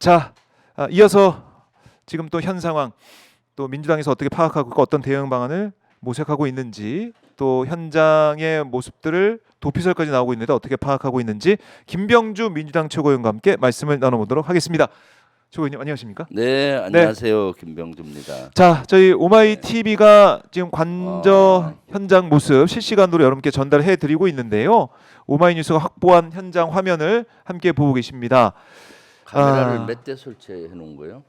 자, 이어서 지금 또 현 상황, 또 민주당에서 어떻게 파악하고 있고 어떤 대응 방안을 모색하고 있는지, 또 현장의 모습들을 도피설까지 나오고 있는데 어떻게 파악하고 있는지 김병주 민주당 최고위원과 함께 말씀을 나눠보도록 하겠습니다. 최고위원님 안녕하십니까? 네, 안녕하세요. 김병주입니다. 자, 저희 오마이 TV가 지금 관저 현장 모습 실시간으로 여러분께 전달해 드리고 있는데요. 오마이뉴스가 확보한 현장 화면을 함께 보고 계십니다. 카메라를 몇 대 설치해 놓은 거예요?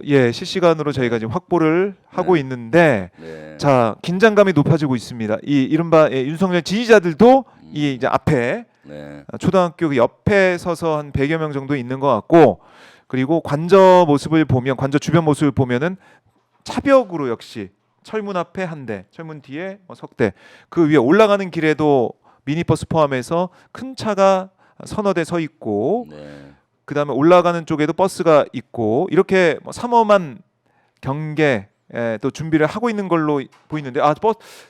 예, 실시간으로 저희가 지금 확보를 하고 있는데, 네. 자, 긴장감이 높아지고 있습니다. 이 이른바 윤석열 지지자들도 이 이제 앞에 네. 초등학교 그 옆에 서서 한 100여 명 정도 있는 것 같고, 그리고 관저 모습을 보면, 관저 주변 모습을 보면은 차벽으로 역시 철문 앞에 한 대, 철문 뒤에 석 대, 그 위에 올라가는 길에도 미니버스 포함해서 큰 차가 서너 대 서 있고, 네. 그 다음에 올라가는 쪽에도 버스가 있고, 이렇게 삼엄한 경계 또 준비를 하고 있는 걸로 보이는데,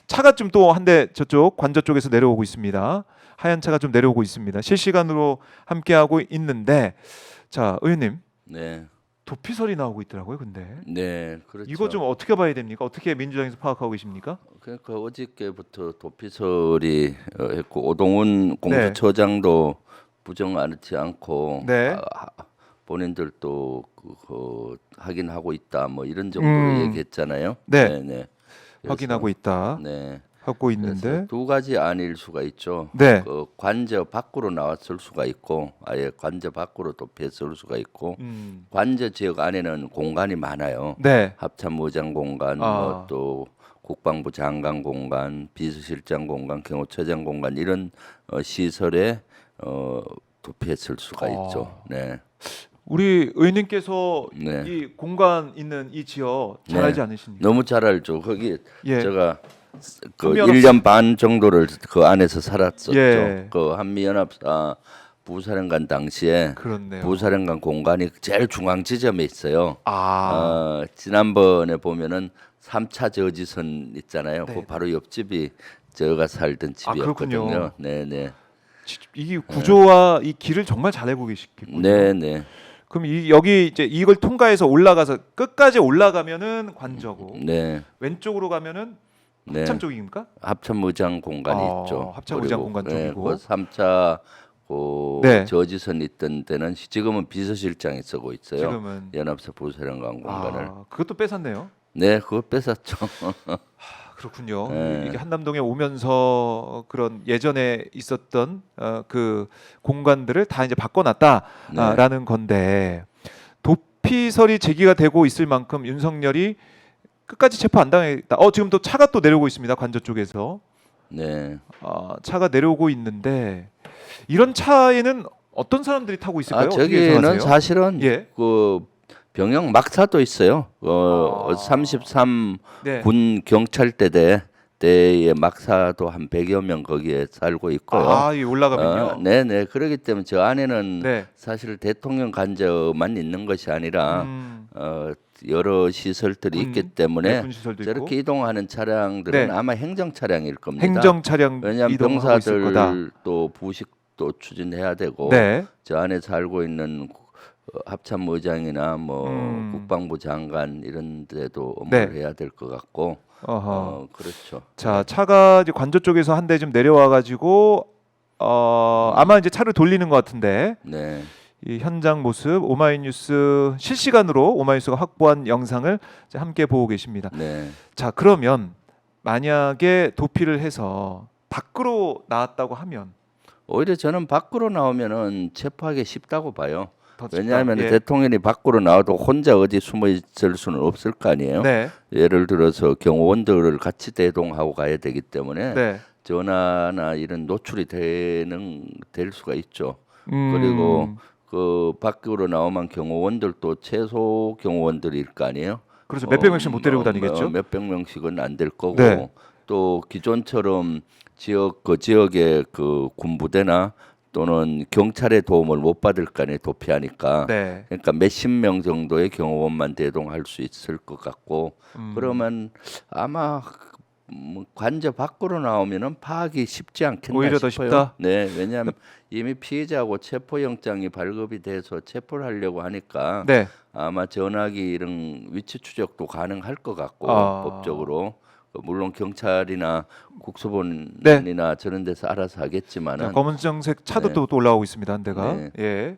차가 좀 또 한 대 저쪽 관저 쪽에서 내려오고 있습니다. 하얀 차가 좀 내려오고 있습니다. 실시간으로 함께 하고 있는데, 자, 의원님, 네. 도피설이 나오고 있더라고요. 근데 네, 그렇죠. 이거 좀 어떻게 봐야 됩니까? 어떻게 민주당에서 파악하고 계십니까? 그러니까 어저께부터 도피설이 했고 오동훈 공수처장도 부정하지 않고 네. 본인들도 확인하고 있다 뭐 이런 정도로 얘기했잖아요. 네. 네, 네. 확인하고 있다. 네. 하고 있는데, 그래서 두 가지 아닐 수가 있죠. 네. 그 관저 밖으로 나왔을 수가 있고, 아예 관저 밖으로 도피했을 수가 있고, 관저 지역 안에는 공간이 많아요. 네. 합참의장 공간, 또 국방부 장관 공간, 비서실장 공간, 경호처장 공간 이런 시설에 도피했을 수가 있죠. 네. 우리 의원님께서 네. 이 공간 있는 이 지역 잘 네. 알지 않으십니까? 너무 잘 알죠. 거기 예. 제가 그 한미연합- 1년 반 정도를 그 안에서 살았었죠. 예. 그 한미연합사 부사령관 당시에 그렇네요. 부사령관 공간이 제일 중앙 지점에 있어요. 지난번에 보면은 3차 저지선 있잖아요. 네. 그 바로 옆집이 제가 살던 집이었거든요. 그렇군요. 네네. 이 구조와 이 길을 정말 잘 알고 계시겠군요. 네네. 그럼 여기 이제 이걸 통과해서 올라가서 끝까지 올라가면은 관저고, 네. 왼쪽으로 가면은 네. 합참 쪽입니까? 합참의장 공간이 있죠. 합참의장 그리고, 공간 네, 쪽이고. 그 3차 그 네. 저지선 있던 데는 지금은 비서실장이 쓰고 있어요. 지금은 연합사 부사령관 공간을. 그것도 뺏었네요. 네, 그거 뺏었죠. 그렇군요. 네. 이게 한남동에 오면서 그런 예전에 있었던 그 공간들을 다 이제 바꿔놨다라는 건데, 도피설이 제기가 되고 있을 만큼 윤석열이 끝까지 체포 안 당했다. 지금 또 차가 또 내려오고 있습니다. 관저 쪽에서 네. 차가 내려오고 있는데, 이런 차에는 어떤 사람들이 타고 있을까요? 어떻게 저기는 예상하세요? 사실은 예. 그 병영 막사도 있어요. 33 네. 군 경찰대 때의 막사도 한 100여 명 거기에 살고 있고요. 이 올라가면요. 네네. 그렇기 때문에 저 안에는 네. 사실 대통령 간저만 있는 것이 아니라 여러 시설들이 있기 때문에 군 시설도 저렇게 있고. 이동하는 차량들은 네. 아마 행정 차량일 겁니다. 행정 차량 왜냐하면 이동하고 있을 거다. 병사들도 부식도 추진해야 되고 네. 저 안에 살고 있는 합참의장이나 뭐 국방부 장관 이런 데도 업무를 해야 될 것 같고 그렇죠. 자, 차가 이제 관저 쪽에서 한 대 좀 내려와 가지고 아마 이제 차를 돌리는 것 같은데, 네. 이 현장 모습 오마이뉴스 실시간으로 오마이뉴스가 확보한 영상을 이제 함께 보고 계십니다. 네. 자, 그러면 만약에 도피를 해서 밖으로 나왔다고 하면 오히려 저는 밖으로 나오면은 체포하기 쉽다고 봐요. 더 쉽다. 왜냐하면 예. 대통령이 밖으로 나와도 혼자 어디 숨어 있을 수는 없을 거 아니에요. 네. 예를 들어서 경호원들을 같이 대동하고 가야 되기 때문에 네. 전화나 이런 노출이 될 수가 있죠. 그리고 그 밖으로 나오면 경호원들도 최소 경호원들일 거 아니에요. 그렇죠. 몇백 명씩 못 데리고 다니겠죠. 몇백 명씩은 안 될 거고 네. 또 기존처럼 지역의 그 군부대나 또는 경찰의 도움을 못 받을 거 아니에요. 도피하니까. 네. 그러니까 몇십 명 정도의 경호원만 대동할 수 있을 것 같고 그러면 아마 뭐 관저 밖으로 나오면은 파악이 쉽지 않겠나 오히려 더 싶어요. 쉽다? 네, 왜냐하면 이미 피해자하고 체포영장이 발급이 돼서 체포를 하려고 하니까 네. 아마 전화기 이런 위치 추적도 가능할 것 같고 아. 법적으로 물론 경찰이나 국수본이나 네. 저런 데서 알아서 자, 하겠지만은 검은정색 차도 네. 또 올라오고 있습니다. 한 대가. 네. 예.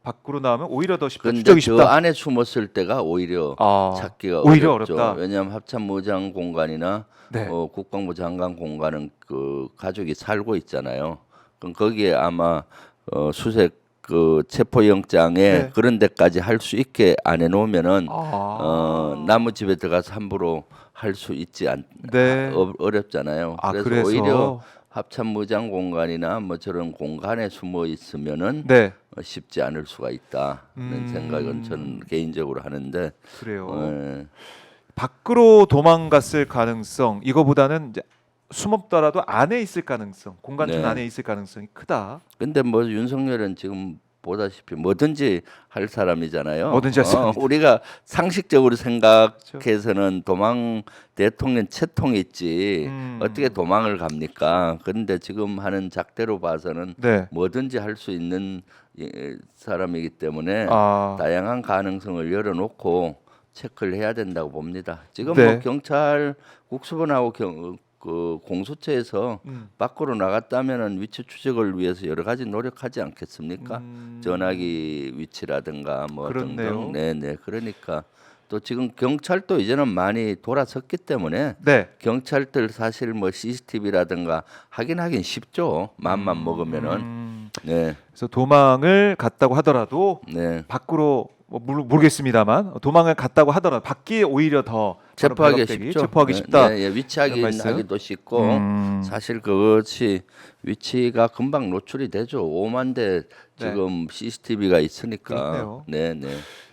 밖으로 나오면 오히려 더 쉽다. 근데 추적이 저 쉽다. 안에 숨었을 때가 오히려 아, 찾기가 오히려 어렵죠. 어렵다. 왜냐하면 합참의장 공간이나 네. 국방부 장관 공간은 그 가족이 살고 있잖아요. 그럼 거기에 아마 수색 그 체포영장에 네. 그런 데까지 할 수 있게 안 해놓으면은 아. 나무 집에 들어가서 함부로 할 수 있지 네. 어렵잖아요. 아, 그래서 오히려 합참의장 공간이나 뭐 저런 공간에 숨어 있으면은 네. 쉽지 않을 수가 있다는 생각은 저는 개인적으로 하는데 그래요. 어, 밖으로 도망갔을 가능성 이거보다는 이제 숨었더라도 안에 있을 가능성, 공간촌 네. 안에 있을 가능성이 크다. 근데 뭐 윤석열은 지금 보다시피 뭐든지 할 사람이잖아요. 뭐든지 할 사람이다. 우리가 상식적으로 생각해서는 도망 대통령 채통이 있지 어떻게 도망을 갑니까? 그런데 지금 하는 작대로 봐서는 네. 뭐든지 할 수 있는 사람이기 때문에 아. 다양한 가능성을 열어놓고 체크를 해야 된다고 봅니다. 지금 네. 뭐 경찰 국수본하고 그 공수처에서 밖으로 나갔다면은 위치 추적을 위해서 여러 가지 노력하지 않겠습니까? 전화기 위치라든가 뭐 그렇네요. 등등. 네네. 그러니까 또 지금 경찰도 이제는 많이 돌아섰기 때문에 네. 경찰들 사실 뭐 CCTV라든가 하긴 쉽죠. 마음만 먹으면은. 네. 그래서 도망을 갔다고 하더라도 네. 밖으로 뭐 모르겠습니다만 도망을 갔다고 하더라도 밖이 오히려 더 체포하기 바로 쉽죠. 체포하기 쉽다. 네, 이런 말씀? 위치하기도 쉽고 음. 사실 그것이 위치가 금방 노출이 되죠. 5만 대 지금 CCTV가 있으니까. 그렇네요. 네, 네.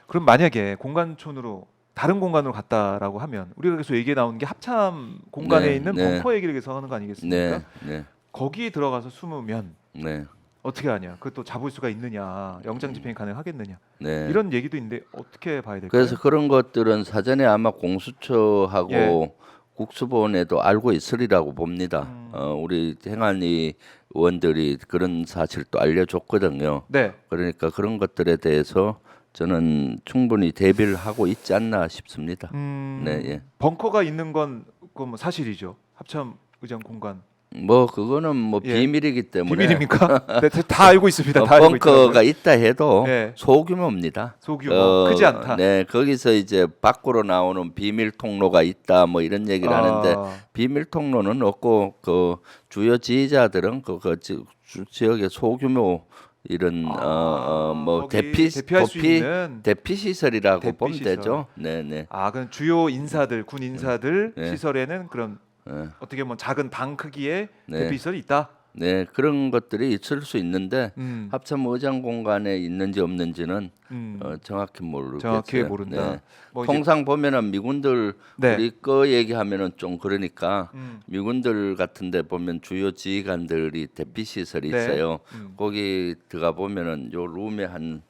그럼 만약에 공간촌으로 다른 공간으로 갔다라고 하면 우리가 계속 얘기 나오는 게 합참 공간에 네, 있는 네. 벙커 얘기를 계속 하는 거 아니겠습니까? 네, 네, 거기에 들어가서 숨으면 네, 어떻게 하냐? 그것도 잡을 수가 있느냐? 영장 집행이 가능하겠느냐? 네. 이런 얘기도 있는데 어떻게 봐야 될까요? 그래서 그런 것들은 사전에 아마 공수처하고 예. 국수본에도 알고 있으리라고 봅니다. 우리 행안위 의원들이 그런 사실도 알려줬거든요. 네. 그러니까 그런 것들에 대해서 저는 충분히 대비를 하고 있지 않나 싶습니다. 네, 예. 벙커가 있는 건 그건 뭐 사실이죠. 합참 의장 공간 뭐 그거는 뭐 예. 비밀이기 때문에 비밀입니까? 네, 다 알고 있습니다. 다 알고 벙커가 있더라고요. 있다 해도 예. 소규모입니다. 소규모 크지 않다. 네, 거기서 이제 밖으로 나오는 비밀 통로가 있다 뭐 이런 얘기를 하는데 비밀 통로는 없고 그 주요 지휘자들은 그 지역의 소규모 이런 뭐 거기 대피할 수 있는 대피 시설이라고 대피 보면 시설. 되죠. 네, 네. 그럼 주요 인사들, 군 인사들 네. 시설에는 그런 네. 어떻게 보면 작은 방 크기의 네. 대피 시설이 있다. 네, 그런 것들이 있을 수 있는데 음. 합참 의장 공간에 있는지 없는지는 정확히 모르겠어요. 정확히 모른다. 네. 뭐 이제- 통상 보면은 미군들 네. 우리 거 얘기하면은 좀 그러니까 음. 미군들 같은데 보면 주요 지휘관들이 대피 시설이 네. 있어요. 거기 들어가 보면은 요 룸에 한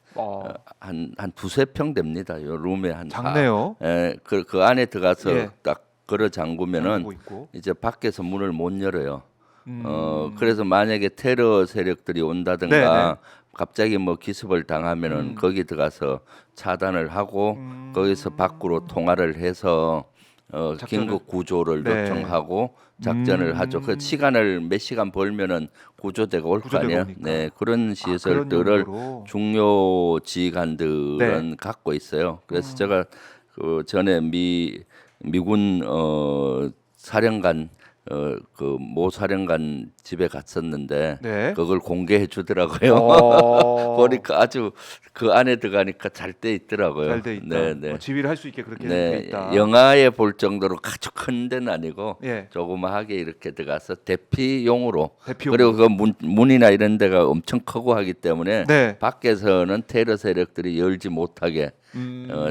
두세 평 됩니다. 요 룸에 한 작네요. 예, 그 안에 들어가서 예. 딱 걸어 잠그면은 잠그고 있고. 이제 밖에서 문을 못 열어요. 음. 그래서 만약에 테러 세력들이 온다든가 네, 갑자기 뭐 기습을 당하면은 거기 들어가서 차단을 하고 거기서 밖으로 통화를 해서 작전을- 긴급 구조를 네. 요청하고 작전을 하죠. 그 시간을 몇 시간 벌면은 구조대가 올 거 구조대가 아니에요. 오니까. 네, 그런 그런 시설들을 용도로. 중요 지휘관들은 네. 갖고 있어요. 그래서 제가 그 전에 미군 사령관 그 모 사령관 집에 갔었는데 네. 그걸 공개해 주더라고요. 보니까 아주 그 안에 들어가니까 잘 돼 있더라고요. 잘 돼 있다. 네, 네. 지휘를 할 수 있게 그렇게 돼 네, 있다. 영화에 볼 정도로 아주 큰 데는 아니고 예. 조그마하게 이렇게 들어가서 대피용으로 대피용으로. 그리고 그 문이나 이런 데가 엄청 크고 하기 때문에 네. 밖에서는 테러 세력들이 열지 못하게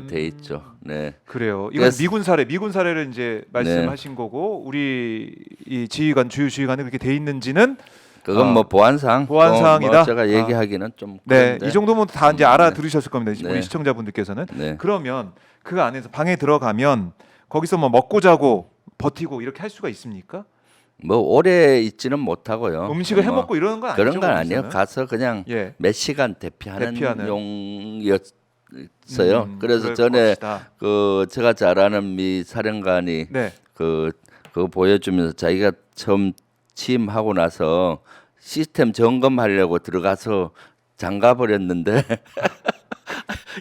돼 있죠. 네. 그래요. 이건 그래서- 미군 사례를 이제 말씀하신 거고 우리 이 지휘관 주요 지휘관이 그렇게 돼 있는지는 그건 뭐 보안상 보안상이다? 뭐 제가 얘기하기는 좀 네, 그런데. 이 정도면 다 이제 알아들으셨을 겁니다. 네. 우리 시청자분들께서는. 네. 그러면 그 안에서 방에 들어가면 거기서 뭐 먹고 자고 버티고 이렇게 할 수가 있습니까? 뭐 오래 있지는 못하고요. 음식을 뭐 해먹고 이러는 건 아니죠? 그런 건 아니에요. 거기서는? 가서 그냥 예. 몇 시간 대피하는 대피하는. 용이었어요. 그래서 그럴 전에 것이다. 그 제가 잘 아는 미 사령관이 네. 그거 보여주면서 자기가 처음 취임하고 나서 시스템 점검하려고 들어가서 잠가 버렸는데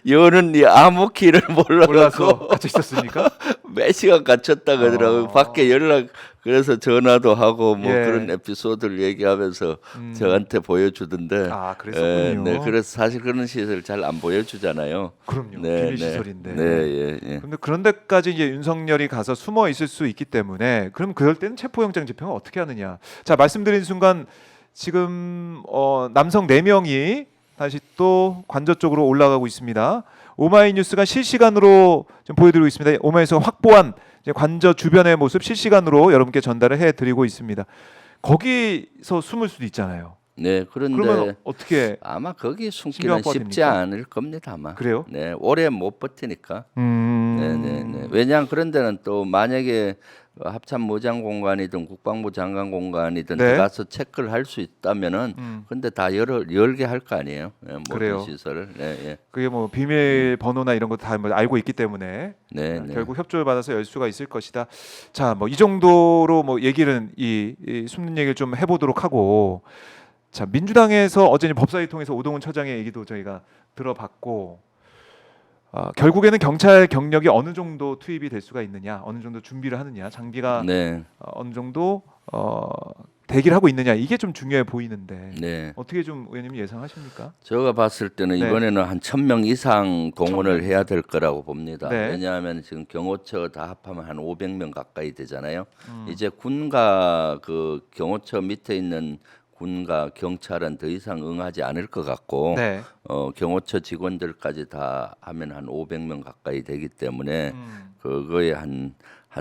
여는 이 암호키를 몰라서 몰라서 같이 있었습니까? 몇 시간 갇혔다 그러더라고요. 밖에 연락 그래서 전화도 하고 뭐 예. 그런 에피소드를 얘기하면서 저한테 보여주던데. 아, 그랬었군요. 네, 그래서 사실 그런 시설 잘 안 보여주잖아요. 그럼요. 네, 비밀 네. 시설인데. 네, 예, 예. 근데 그런 데까지 이제 윤석열이 가서 숨어 있을 수 있기 때문에 그럼 그럴 때는 체포영장 집행을 어떻게 하느냐? 자, 말씀드린 순간 지금 남성 4명이 다시 또 관저 쪽으로 올라가고 있습니다. 오마이뉴스가 실시간으로 좀 보여드리고 있습니다. 오마이뉴스가 확보한 이제 관저 주변의 모습 실시간으로 여러분께 전달을 해드리고 있습니다. 거기서 숨을 수도 있잖아요. 네, 그러면 그런데 어떻게 아마 거기 숨기는 신경 확보가 쉽지 됩니까? 않을 겁니다, 아마. 그래요? 네, 오래 못 버티니까. 네, 네, 네. 음. 왜냐하면 그런 데는 또 만약에 합참무장 공간이든 국방부 장관 공간이든 네. 들어가서 체크를 할 수 있다면은 근데 다 열게 할 거 아니에요. 네, 모든 그래요. 시설을. 네, 예. 그게 뭐 비밀 번호나 이런 거 다 뭐 알고 있기 때문에 네, 네. 결국 협조를 받아서 열 수가 있을 것이다. 자, 뭐 이 정도로 뭐 얘기는 이 숨는 얘기를 좀 해보도록 하고, 자, 민주당에서 어제 이제 법사위 통해서 오동훈 처장의 얘기도 저희가 들어봤고, 결국에는 경찰 경력이 어느 정도 투입이 될 수가 있느냐, 어느 정도 준비를 하느냐, 장비가 네, 어느 정도 대기를 하고 있느냐, 이게 좀 중요해 보이는데 네. 어떻게 좀 의원님 예상하십니까? 제가 봤을 때는 네. 이번에는 한 1,000명 이상 동원을 1,000명 해야 될 거라고 봅니다. 네. 왜냐하면 지금 경호처 다 합하면 한 500명 가까이 되잖아요. 음. 이제 군과 그 경호처 밑에 있는 군과 경찰은 더 이상 응하지 않을 것 같고 네. 경호처 직원들까지 다 하면 한 500명 가까이 되기 때문에 음. 그거에 한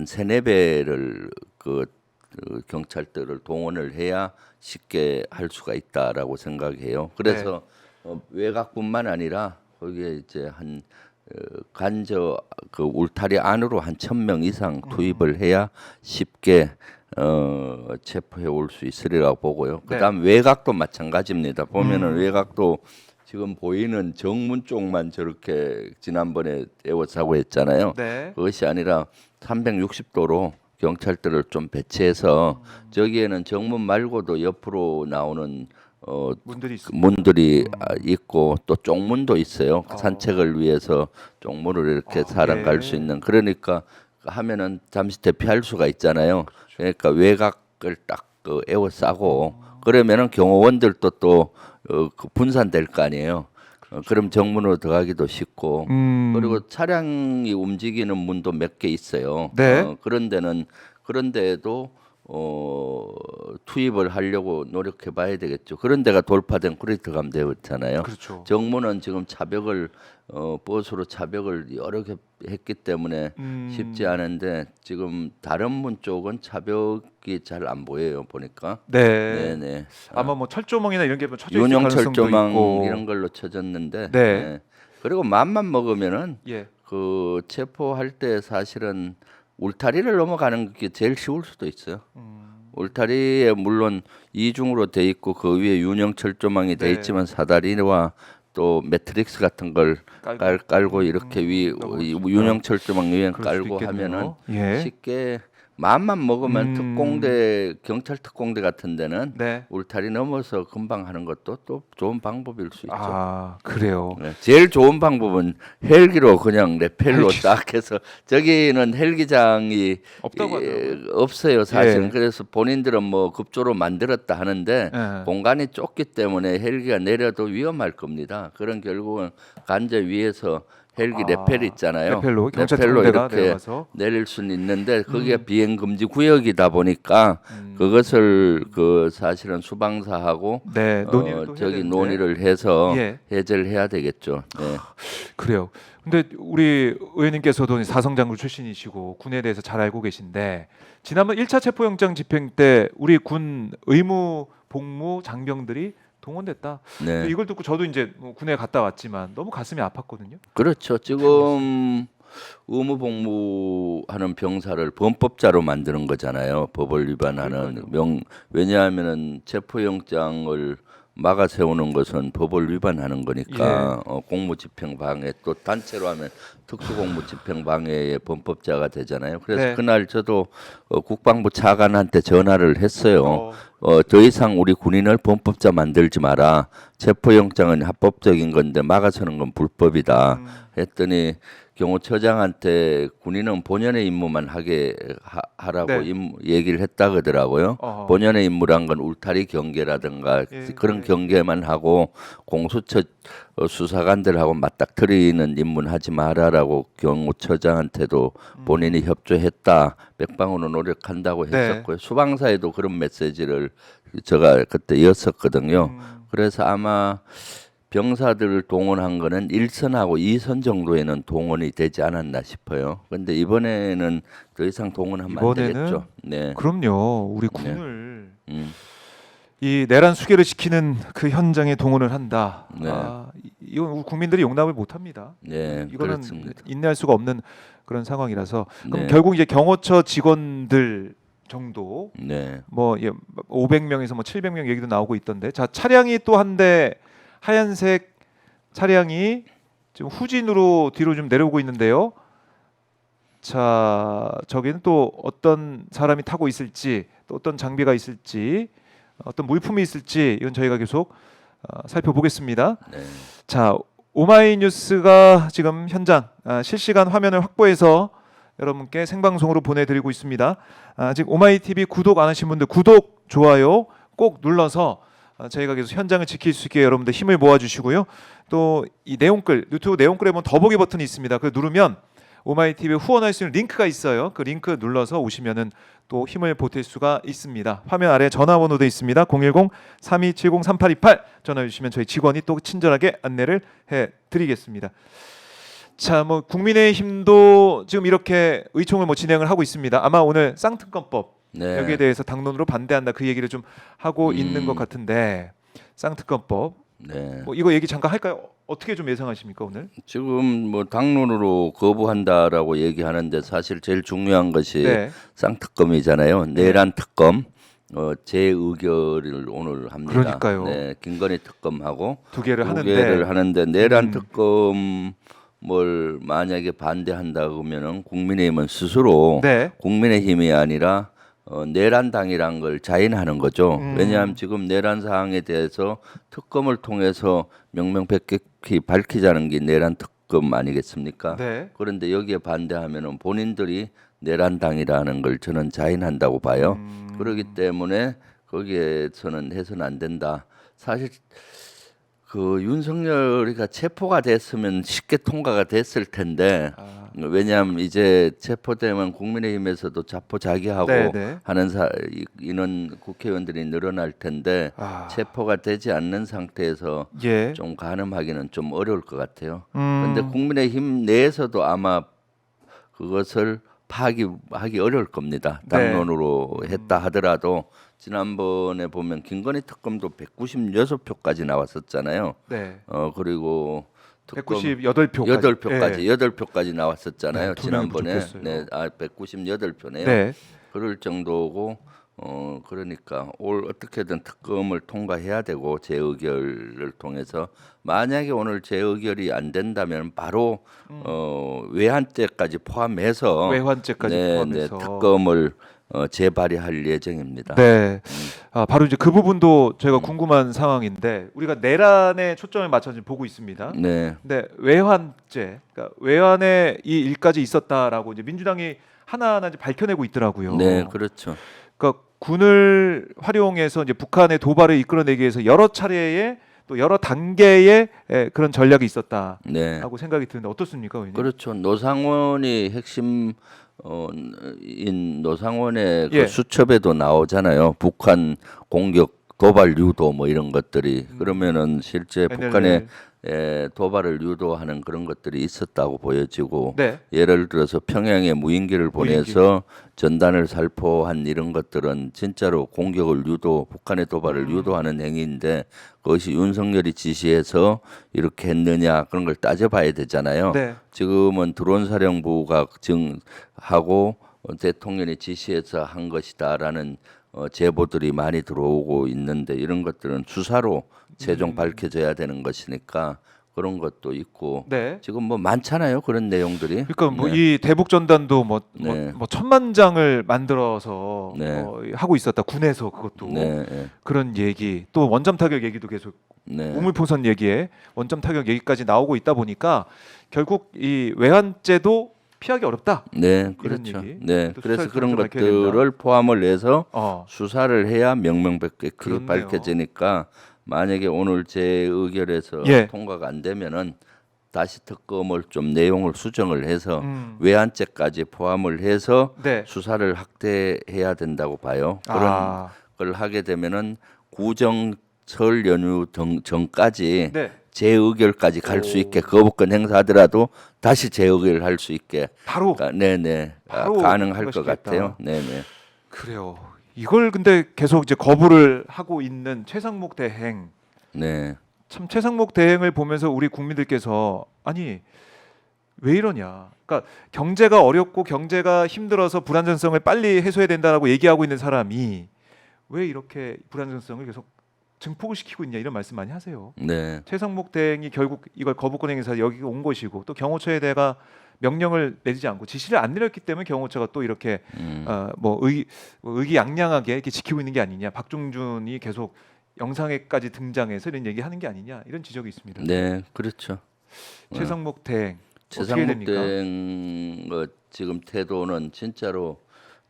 세네 배를 그 경찰들을 동원을 해야 쉽게 할 수가 있다라고 생각해요. 그래서 외곽뿐만 아니라 거기에 이제 한 관저 그 울타리 안으로 한 1,000명 이상 투입을 해야 쉽게 체포해 올 수 있으리라고 보고요. 그다음 외곽도 마찬가지입니다. 보면은 외곽도 지금 보이는 정문 쪽만 저렇게 지난번에 에워싸고 했잖아요. 네. 그것이 아니라 360도로 경찰들을 좀 배치해서 저기에는 정문 말고도 옆으로 나오는 문들이 있습니다. 문들이 있고 또 쪽문도 있어요. 산책을 위해서 쪽문을 이렇게 사람 갈 수 있는. 그러니까 하면은 잠시 대피할 수가 있잖아요. 그러니까 외곽을 딱 에워싸고 그러면은 경호원들도 또 그 분산될 거 아니에요. 그럼 정문으로 들어가기도 쉽고 그리고 차량이 움직이는 문도 몇 개 있어요. 네. 그런 데에도 투입을 하려고 노력해 봐야 되겠죠. 그런 데가 돌파된 쿨레이터 감되었잖아요. 그렇죠. 정문은 지금 차벽을 버스로 차벽을 여러 개 했기 때문에 쉽지 않은데 지금 다른 문 쪽은 차벽이 잘 안 보여요 보니까. 네. 네네. 아마 뭐 철조망이나 이런 게 뭐 쳐져 있을 윤형 가능성도 철조망 있고. 이런 걸로 쳐졌는데. 네. 그리고 맘만 먹으면은 예. 그 체포할 때 사실은 울타리를 넘어가는 게 제일 쉬울 수도 있어요. 울타리에 물론 이중으로 돼 있고 그 위에 윤형 철조망이 돼 네. 있지만 사다리와 또 매트릭스 같은 걸 깔고 이렇게 넘어갈 수 있다. 윤형 철조망 위에 그럴 수도 깔고 있겠네요. 하면은 예. 쉽게 마음만 먹으면 특공대 경찰 특공대 같은 데는 네. 울타리 넘어서 금방 하는 것도 또 좋은 방법일 수 있죠. 아, 그래요. 네, 제일 좋은 방법은 헬기로 그냥 레펠로 딱 해서 저기는 헬기장이 없다고 하더라고요. 없어요 사실은. 예. 그래서 본인들은 뭐 급조로 만들었다 하는데 예. 공간이 좁기 때문에 헬기가 내려도 위험할 겁니다. 그런 결국은 관저 위에서 헬기 레펠 있잖아요. 레펠로 경찰 레펠로 특공대가 이렇게 내려가서. 내릴 수는 있는데 거기가 비행 금지 구역이다 보니까 그것을 그 사실은 수방사하고 네, 논의를 또 해야 저기 되는데. 논의를 해서 예. 해제를 해야 되겠죠. 네. 그래요. 근데 우리 의원님께서도 사성장군 출신이시고 군에 대해서 잘 알고 계신데 지난번 1차 체포영장 집행 때 우리 군 의무 복무 장병들이 동원됐다. 네. 이걸 듣고 저도 이제 뭐 군에 갔다 왔지만 너무 가슴이 아팠거든요. 그렇죠. 지금 의무 복무하는 병사를 범법자로 만드는 거잖아요. 법을 위반하는 왜냐하면은 체포영장을 막아 세우는 것은 법을 위반하는 거니까 공무집행 방해 또 단체로 하면 특수공무집행 방해의 범법자가 되잖아요. 그래서 네. 그날 저도 국방부 차관한테 전화를 했어요. 더 이상 우리 군인을 범법자 만들지 마라. 체포영장은 합법적인 건데 막아서는 건 불법이다. 했더니 경호처장한테 군인은 본연의 임무만 하라고 네. 얘기를 했다 그러더라고요. 어허. 본연의 임무란 건 울타리 경계라든가 그런 경계만 하고 공수처 수사관들하고 맞닥뜨리는 임무는 하지 마라라고 경호처장한테도 본인이 협조했다. 백방으로 노력한다고 네. 했었고요. 수방사에도 그런 메시지를 제가 그때 이었었거든요. 그래서 아마 병사들을 동원한 거는 1선하고 2선 정도에는 동원이 되지 않았나 싶어요. 근데 이번에는 더 이상 동원하면 안 되겠죠. 네. 그럼요. 우리 군을 음. 이 내란 수계를 시키는 그 현장에 동원을 한다. 네. 이건 우리 국민들이 용납을 못합니다. 네. 이거는 그렇습니다. 인내할 수가 없는 그런 상황이라서 그럼 네. 결국 이제 경호처 직원들 정도 네. 뭐 500명에서 뭐 700명 얘기도 나오고 있던데 자 차량이 또 한 대 하얀색 차량이 지금 후진으로 뒤로 좀 내려오고 있는데요. 자 저기는 또 어떤 사람이 타고 있을지 또 어떤 장비가 있을지 어떤 물품이 있을지 이건 저희가 계속 살펴보겠습니다. 네. 자 오마이뉴스가 지금 현장 실시간 화면을 확보해서 여러분께 생방송으로 보내드리고 있습니다. 지금 오마이TV 구독 안 하신 분들 구독, 좋아요 꼭 눌러서 저희가 계속 현장을 지킬 수 있게 여러분들 힘을 모아주시고요. 또 이 내용글 유튜브 내용글에 보면 더보기 버튼이 있습니다. 그 누르면 오마이TV 후원할 수 있는 링크가 있어요. 그 링크 눌러서 오시면은 또 힘을 보탤 수가 있습니다. 화면 아래 전화번호도 있습니다. 010-3270-3828 전화 주시면 저희 직원이 또 친절하게 안내를 해드리겠습니다. 자, 뭐 국민의힘도 지금 이렇게 의총을 뭐 진행을 하고 있습니다. 아마 오늘 쌍특검법 네. 여기에 대해서 당론으로 반대한다 그 얘기를 좀 하고 있는 것 같은데 쌍특검법 네. 뭐 이거 얘기 잠깐 할까요? 어떻게 좀 예상하십니까 오늘? 지금 뭐 당론으로 거부한다라고 얘기하는데 사실 제일 중요한 것이 네. 쌍특검이잖아요. 내란 특검. 재의결을 오늘 합니다. 그러니까요. 네, 김건희 특검하고 두 개를 두 개를 하는데 내란 특검을 만약에 반대한다 그러면은 국민의힘은 스스로 네. 국민의힘이 아니라 내란당이란 걸 자인하는 거죠. 왜냐하면 지금 내란 사항에 대해서 특검을 통해서 명명백백히 밝히자는 게 내란 특검 아니겠습니까? 네. 그런데 여기에 반대하면은 본인들이 내란당이라는 걸 저는 자인한다고 봐요. 그렇기 때문에 거기에서는 해서는 안 된다. 사실 그 윤석열이가 체포가 됐으면 쉽게 통과가 됐을 텐데 왜냐하면 이제 체포되면 국민의힘에서도 자포자기하고 네. 하는 인원 국회의원들이 늘어날 텐데 체포가 되지 않는 상태에서 예. 좀 가늠하기는 좀 어려울 것 같아요. 그런데 국민의힘 내에서도 아마 그것을 파기하기 어려울 겁니다. 당론으로 했다 하더라도 지난번에 보면 김건희 특검도 196표까지 나왔었잖아요. 네. 그리고 특검 198표까지. 8표까지 나왔었잖아요. 네, 두 명이 지난번에 부족했어요. 네, 198표네요. 네. 그럴 정도고 그러니까 올 어떻게든 특검을 통과해야 되고 재의결을 통해서 만약에 오늘 재의결이 안 된다면 바로 외환죄까지 포함해서 외환죄까지 포함해서 특검을 재발의할 예정입니다. 네. 바로 이제 그 부분도 저희가 궁금한 상황인데 우리가 내란에 초점을 맞춰서 지금 보고 있습니다. 네. 근데 외환죄, 그러니까 외환에 이 일까지 있었다라고 이제 민주당이 하나하나 이제 밝혀내고 있더라고요. 네, 그렇죠. 그러니까 군을 활용해서 이제 북한의 도발을 이끌어내기 위해서 여러 차례의 또 여러 단계의 그런 전략이 있었다라고 네. 생각이 드는데 어떻습니까, 의원님? 그렇죠. 노상원이 핵심 인 노상원의 예. 그 수첩에도 나오잖아요. 북한 공격 도발 유도 뭐 이런 것들이 그러면은 실제 NLL. 북한에 도발을 유도하는 그런 것들이 있었다고 보여지고 네. 예를 들어서 평양에 무인기를 보내서 전단을 살포한 이런 것들은 진짜로 공격을 북한의 도발을 유도하는 행위인데 그것이 윤석열이 지시해서 이렇게 했느냐 그런 걸 따져봐야 되잖아요. 네. 지금은 드론 사령부가 증하고 대통령이 지시해서 한 것이다라는 제보들이 많이 들어오고 있는데 이런 것들은 수사로 최종 밝혀져야 되는 것이니까 그런 것도 있고 네. 지금 뭐 많잖아요 그런 내용들이. 그러니까 뭐 네. 이 대북 전단도 뭐 네. 1000만 장을 만들어서 네. 하고 있었다 군에서 그것도 네, 네, 그런 얘기 또 원점 타격 얘기도 계속 네. 우물포선 얘기에 원점 타격 얘기까지 나오고 있다 보니까 결국 이 외환죄도 피하기 어렵다. 네, 이런 그렇죠. 얘기. 네, 또 그래서 수사를 그런 좀 밝혀야 된다. 것들을 포함을 해서 어. 수사를 해야 명명백백히 그렇네요. 밝혀지니까 만약에 오늘 제 의결에서 예. 통과가 안 되면은 다시 특검을 좀 내용을 수정을 해서 음. 외환죄까지 포함을 해서 네. 수사를 확대해야 된다고 봐요. 그런 아. 걸 하게 되면은 구정 설 연휴 전까지 네. 재의결까지 갈 수 오. 있게 거부권 행사하더라도 다시 재의결 할 수 있게 바로 네네 바로 가능할 것 통과시켰다. 같아요. 네네. 그래요. 이걸 근데 계속 이제 거부를 하고 있는 최상목 대행. 네. 참 최상목 대행을 보면서 우리 국민들께서 아니 왜 이러냐. 그러니까 경제가 어렵고 경제가 힘들어서 불안정성을 빨리 해소해야 된다라고 얘기하고 있는 사람이 왜 이렇게 불안정성을 계속 증폭을 시키고 있냐 이런 말씀 많이 하세요. 네. 최상목 대행이 결국 이걸 거부권 행사 여기 온 것이고 또 경호처에 대가 명령을 내리지 않고 지시를 안 내렸기 때문에 경호처가 또 이렇게 의기양양하게 이렇게 지키고 있는 게 아니냐. 박종준이 계속 영상에까지 등장해서 이런 얘기하는 게 아니냐 이런 지적이 있습니다. 네, 그렇죠. 최상목 대행 어떻게 최상목 됩니까? 대행 지금 태도는 진짜로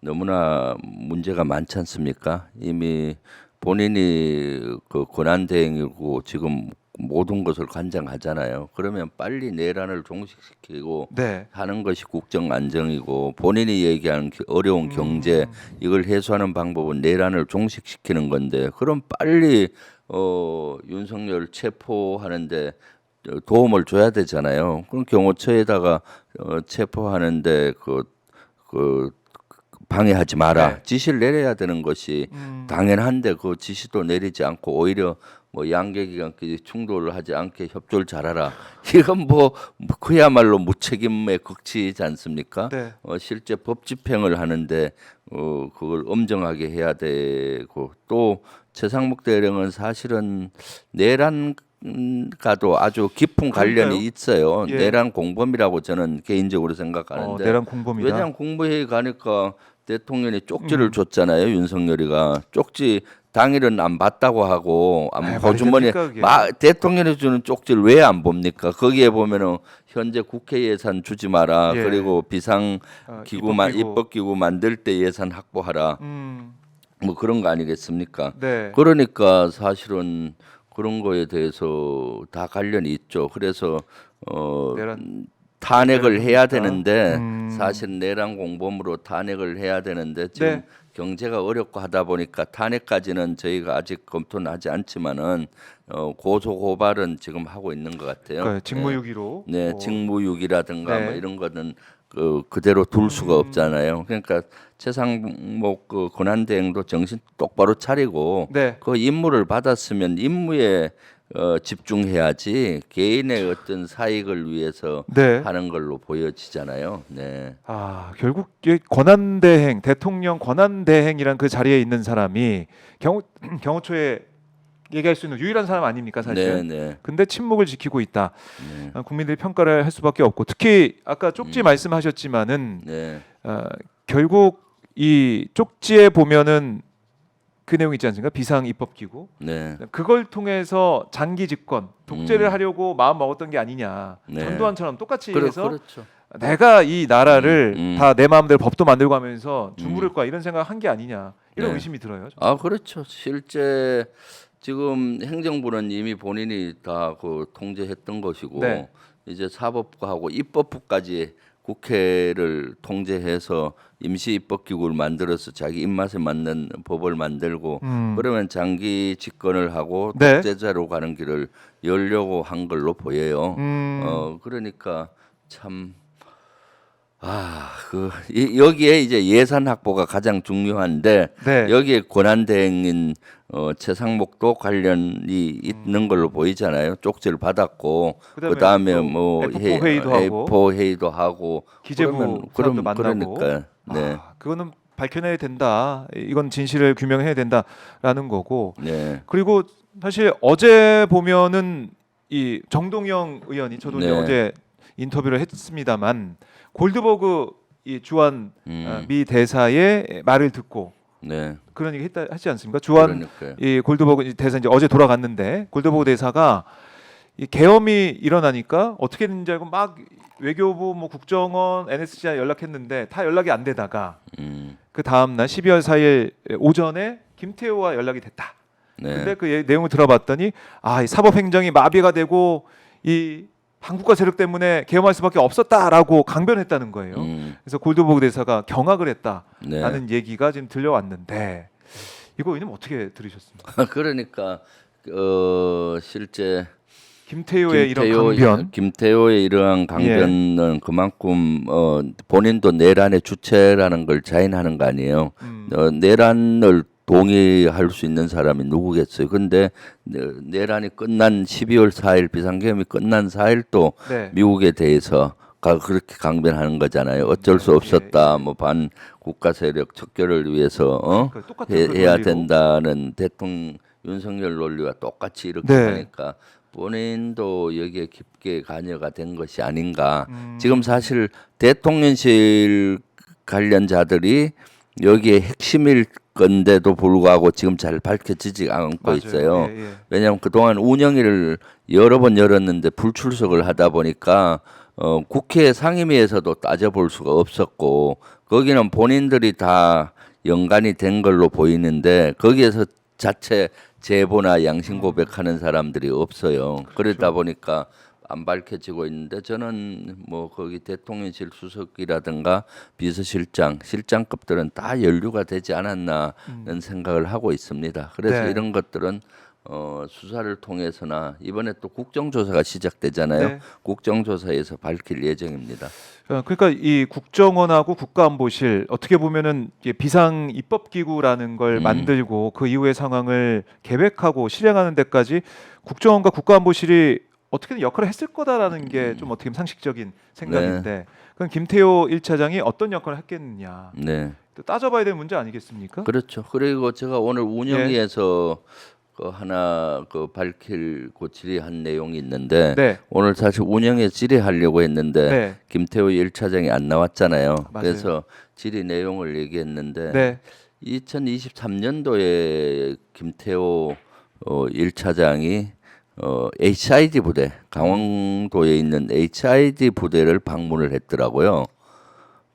너무나 문제가 많지 않습니까? 이미 본인이 그 권한 대행이고 지금 모든 것을 관장하잖아요. 그러면 빨리 내란을 종식시키고 네. 하는 것이 국정 안정이고 본인이 얘기하는 어려운 경제 이걸 해소하는 방법은 내란을 종식시키는 건데 그럼 빨리 윤석열 체포하는데 도움을 줘야 되잖아요. 그럼 경호처에다가 체포하는데 그 방해하지 마라 네. 지시를 내려야 되는 것이 당연한데 그 지시도 내리지 않고 오히려 뭐 양계기관끼리 충돌을 하지 않게 협조를 잘하라. 이건 뭐 그야말로 무책임의 극치이지 않습니까? 네. 실제 법 집행을 하는데 그걸 엄정하게 해야 되고 또 최상목 대령은 사실은 내란과도 아주 깊은 관련이 그러니까요. 있어요. 예. 내란 공범이라고 저는 개인적으로 생각하는데 내란 공범이다. 왜냐하면 공부회의 가니까 대통령이 쪽지를 줬잖아요. 윤석열이가 쪽지 당일은 안 봤다고 하고 말이 호주머니 됩니까, 그게? 대통령이 주는 쪽지를 왜 안 봅니까? 거기에 보면은 현재 국회 예산 주지 마라. 예. 그리고 비상 기구만 입법기구. 입법기구 만들 때 예산 확보하라. 뭐 그런 거 아니겠습니까? 네. 그러니까 사실은 그런 거에 대해서 다 관련이 있죠. 그래서 내란 탄핵을 해야 내란입니까? 되는데 사실 내란 공범으로 탄핵을 해야 되는데 지금 네. 경제가 어렵고 하다 보니까 탄핵까지는 저희가 아직 검토는 하지 않지만은 고소 고발은 지금 하고 있는 것 같아요. 그러니까 직무유기로. 네, 직무유기라든가 네. 뭐 이런 거는 그대로 둘 수가 없잖아요. 그러니까 최상목 그 권한대행도 정신 똑바로 차리고 네. 그 임무를 받았으면 임무에 집중해야지 개인의 어떤 사익을 위해서 네. 하는 걸로 보여지잖아요. 네. 결국 이 권한대행 대통령 권한대행이란 그 자리에 있는 사람이 경호처에 얘기할 수 있는 유일한 사람 아닙니까 사실. 네. 근데 침묵을 지키고 있다. 네. 국민들이 평가를 할 수밖에 없고 특히 아까 쪽지 말씀하셨지만은 네. 결국 이 쪽지에 보면은 그 내용 있지 않습니까? 비상 입법기구. 네. 그걸 통해서 장기 집권, 독재를 하려고 마음 먹었던 게 아니냐. 네. 전두환처럼 똑같이 해서 그렇죠. 내가 이 나라를 다 내 마음대로 법도 만들고 하면서 주무를 거야 이런 생각 한 게 아니냐 이런 네. 의심이 들어요. 저는. 그렇죠. 실제 지금 행정부는 이미 본인이 다 그 통제했던 것이고 네. 이제 사법부하고 입법부까지 국회를 통제해서 임시 입법기구를 만들어서 자기 입맛에 맞는 법을 만들고 그러면 장기 집권을 하고 네. 독재자로 가는 길을 열려고 한 걸로 보여요. 음. 그러니까 참 여기에 이제 예산 확보가 가장 중요한데 네. 여기에 권한대행인 최상목도 관련이 있는 걸로 보이잖아요. 쪽지를 받았고 그다음에 또 뭐 F4 회의도 하고 F4 회의도 하고 기재부 사람도 만나고. 그러니까 네. 그거는 밝혀내야 된다. 이건 진실을 규명해야 된다라는 거고. 네. 그리고 사실 어제 보면은 이 정동영 의원이 저도 이제 네. 어제 인터뷰를 했습니다만 골드버그 이 주한 미 대사의 말을 듣고 네. 그런 얘기 하지 않습니까? 주한 그러니까요. 이 골드버그 대사 이제 어제 돌아갔는데 골드버그 대사가 이 계엄이 일어나니까 어떻게 됐는지 알고 막 외교부 뭐 국정원 NSC에 연락했는데 다 연락이 안 되다가 그 다음 날 12월 4일 오전에 김태호와 연락이 됐다. 네. 근데 그 내용을 들어봤더니 이 사법 행정이 마비가 되고 이 반국가 세력 때문에 계엄할 수밖에 없었다라고 강변했다는 거예요. 그래서 골드버그 대사가 경악을 했다라는 네. 얘기가 지금 들려왔는데 이거 의원님 어떻게 들으셨습니까? 그러니까 실제 김태효의 이런 강변. 김태효의 이러한 강변은 그만큼 본인도 내란의 주체라는 걸 자인하는 거 아니에요. 내란을 동의할 수 있는 사람이 누구겠어요. 근데 내란이 끝난 12월 4일 비상계엄이 끝난 4일 또 네. 미국에 대해서 그렇게 강변하는 거잖아요. 어쩔 수 없었다. 뭐 반 국가 세력 척결을 위해서 그러니까 똑같은 그 해야 논리로. 된다는 대통령 윤석열 논리와 똑같이 이렇게 네. 하니까 본인도 여기에 깊게 관여가 된 것이 아닌가. 지금 사실 대통령실 관련자들이 여기에 핵심일 건데도 불구하고 지금 잘 밝혀지지 않고 맞아요. 있어요. 예, 예. 왜냐하면 그동안 운영위를 여러 번 열었는데 불출석을 하다 보니까 국회 상임위에서도 따져볼 수가 없었고 거기는 본인들이 다 연관이 된 걸로 보이는데 거기에서 자체 제보나 양심 고백하는 사람들이 없어요. 그러다 보니까 안 밝혀지고 있는데 저는 뭐 거기 대통령실 수석이라든가 비서실장, 실장급들은 다 연루가 되지 않았나는 생각을 하고 있습니다. 그래서 네. 이런 것들은 수사를 통해서나 이번에 또 국정조사가 시작되잖아요. 네. 국정조사에서 밝힐 예정입니다. 그러니까 이 국정원하고 국가안보실 어떻게 보면은 이게 비상 입법기구라는 걸 만들고 그 이후의 상황을 계획하고 실행하는 데까지 국정원과 국가안보실이 어떻게든 역할을 했을 거다라는 게 좀 어떻게 보면 상식적인 생각인데 그럼 김태호 1차장이 어떤 역할을 했겠느냐 네, 또 따져봐야 될 문제 아니겠습니까? 그렇죠. 그리고 제가 오늘 운영위에서 그 하나 밝힐 질의한 내용이 있는데 네. 오늘 사실 운영에 질의하려고 했는데 네. 김태호 1차장이 안 나왔잖아요. 맞아요. 그래서 질의 내용을 얘기했는데 네. 2023년도에 김태호 1차장이 HID 부대 강원도에 있는 HID 부대를 방문을 했더라고요.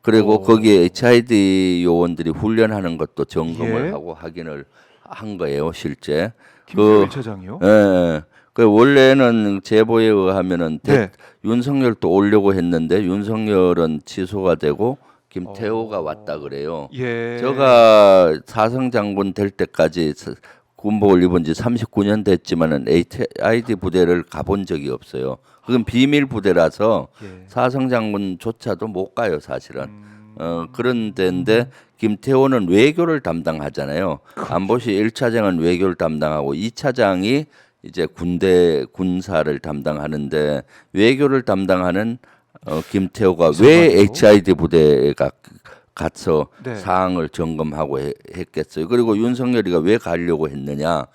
그리고 거기에 HID 요원들이 훈련하는 것도 점검을 예. 하고 확인을 한 거예요, 실제. 김태호 1차장이요? 예. 그 원래는 제보에 의하면은 네. 윤석열도 오려고 했는데 윤석열은 취소가 되고 김태호가 왔다 그래요. 예. 제가 사성 장군 될 때까지 군복을 입은 지 39년 됐지만은 HID 부대를 가본 적이 없어요. 그건 비밀 부대라서 예. 사성 장군조차도 못 가요, 사실은. 그런 데인데 김태호는 외교를 담당하잖아요. 안보실 1차장은 외교를 담당하고 2차장이 이제 군사를 담당하는데 외교를 담당하는 김태호가 왜 HID 부대에 가서 네. 사항을 점검하고 했겠어요. 그리고 윤석열이가 왜 가려고 했느냐?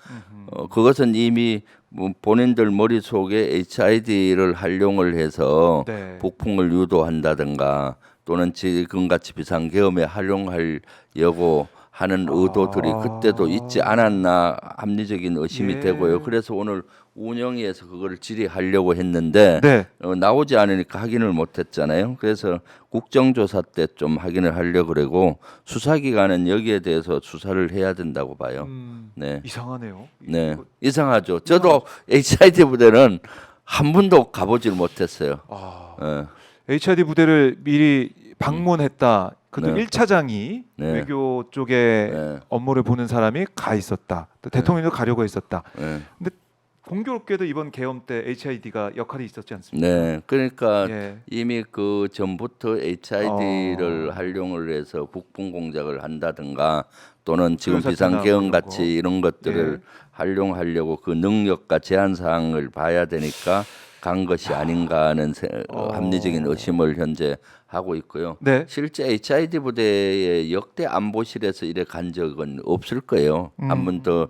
그것은 이미 뭐 본인들 머릿속에 HID를 활용을 해서 네. 북풍을 유도한다든가 또는 지금같이 비상계엄에 활용하려고 하는 의도들이 그때도 있지 않았나 합리적인 의심이 예. 되고요. 그래서 오늘 운영위에서 그거를 질의하려고 했는데 네. 나오지 않으니까 확인을 못했잖아요. 그래서 국정조사 때 좀 확인을 하려고 그러고 수사기관은 여기에 대해서 수사를 해야 된다고 봐요. 네, 이상하네요. 네, 이상하죠. 저도 HID 부대는 한 번도 가보질 못했어요. 아, 예. HID 부대를 미리 방문했다. 그것도 네. 1차장이 네. 외교 쪽에 네. 업무를 보는 사람이 가 있었다. 또 대통령도 가려고 했었다. 네. 공교롭게도 이번 계엄 때 HID가 역할이 있었지 않습니까? 네, 그러니까 예. 이미 그 전부터 HID를 활용을 해서 국분 공작을 한다든가 또는 지금 수요사태나 비상계엄 뭐 이런 같이 거. 이런 것들을 예. 활용하려고 그 능력과 제한 사항을 봐야 되니까 간 것이 아닌가 하는 합리적인 의심을 현재 하고 있고요. 네. 실제 HID 부대의 역대 안보실에서 이래 간 적은 없을 거예요. 한 번 더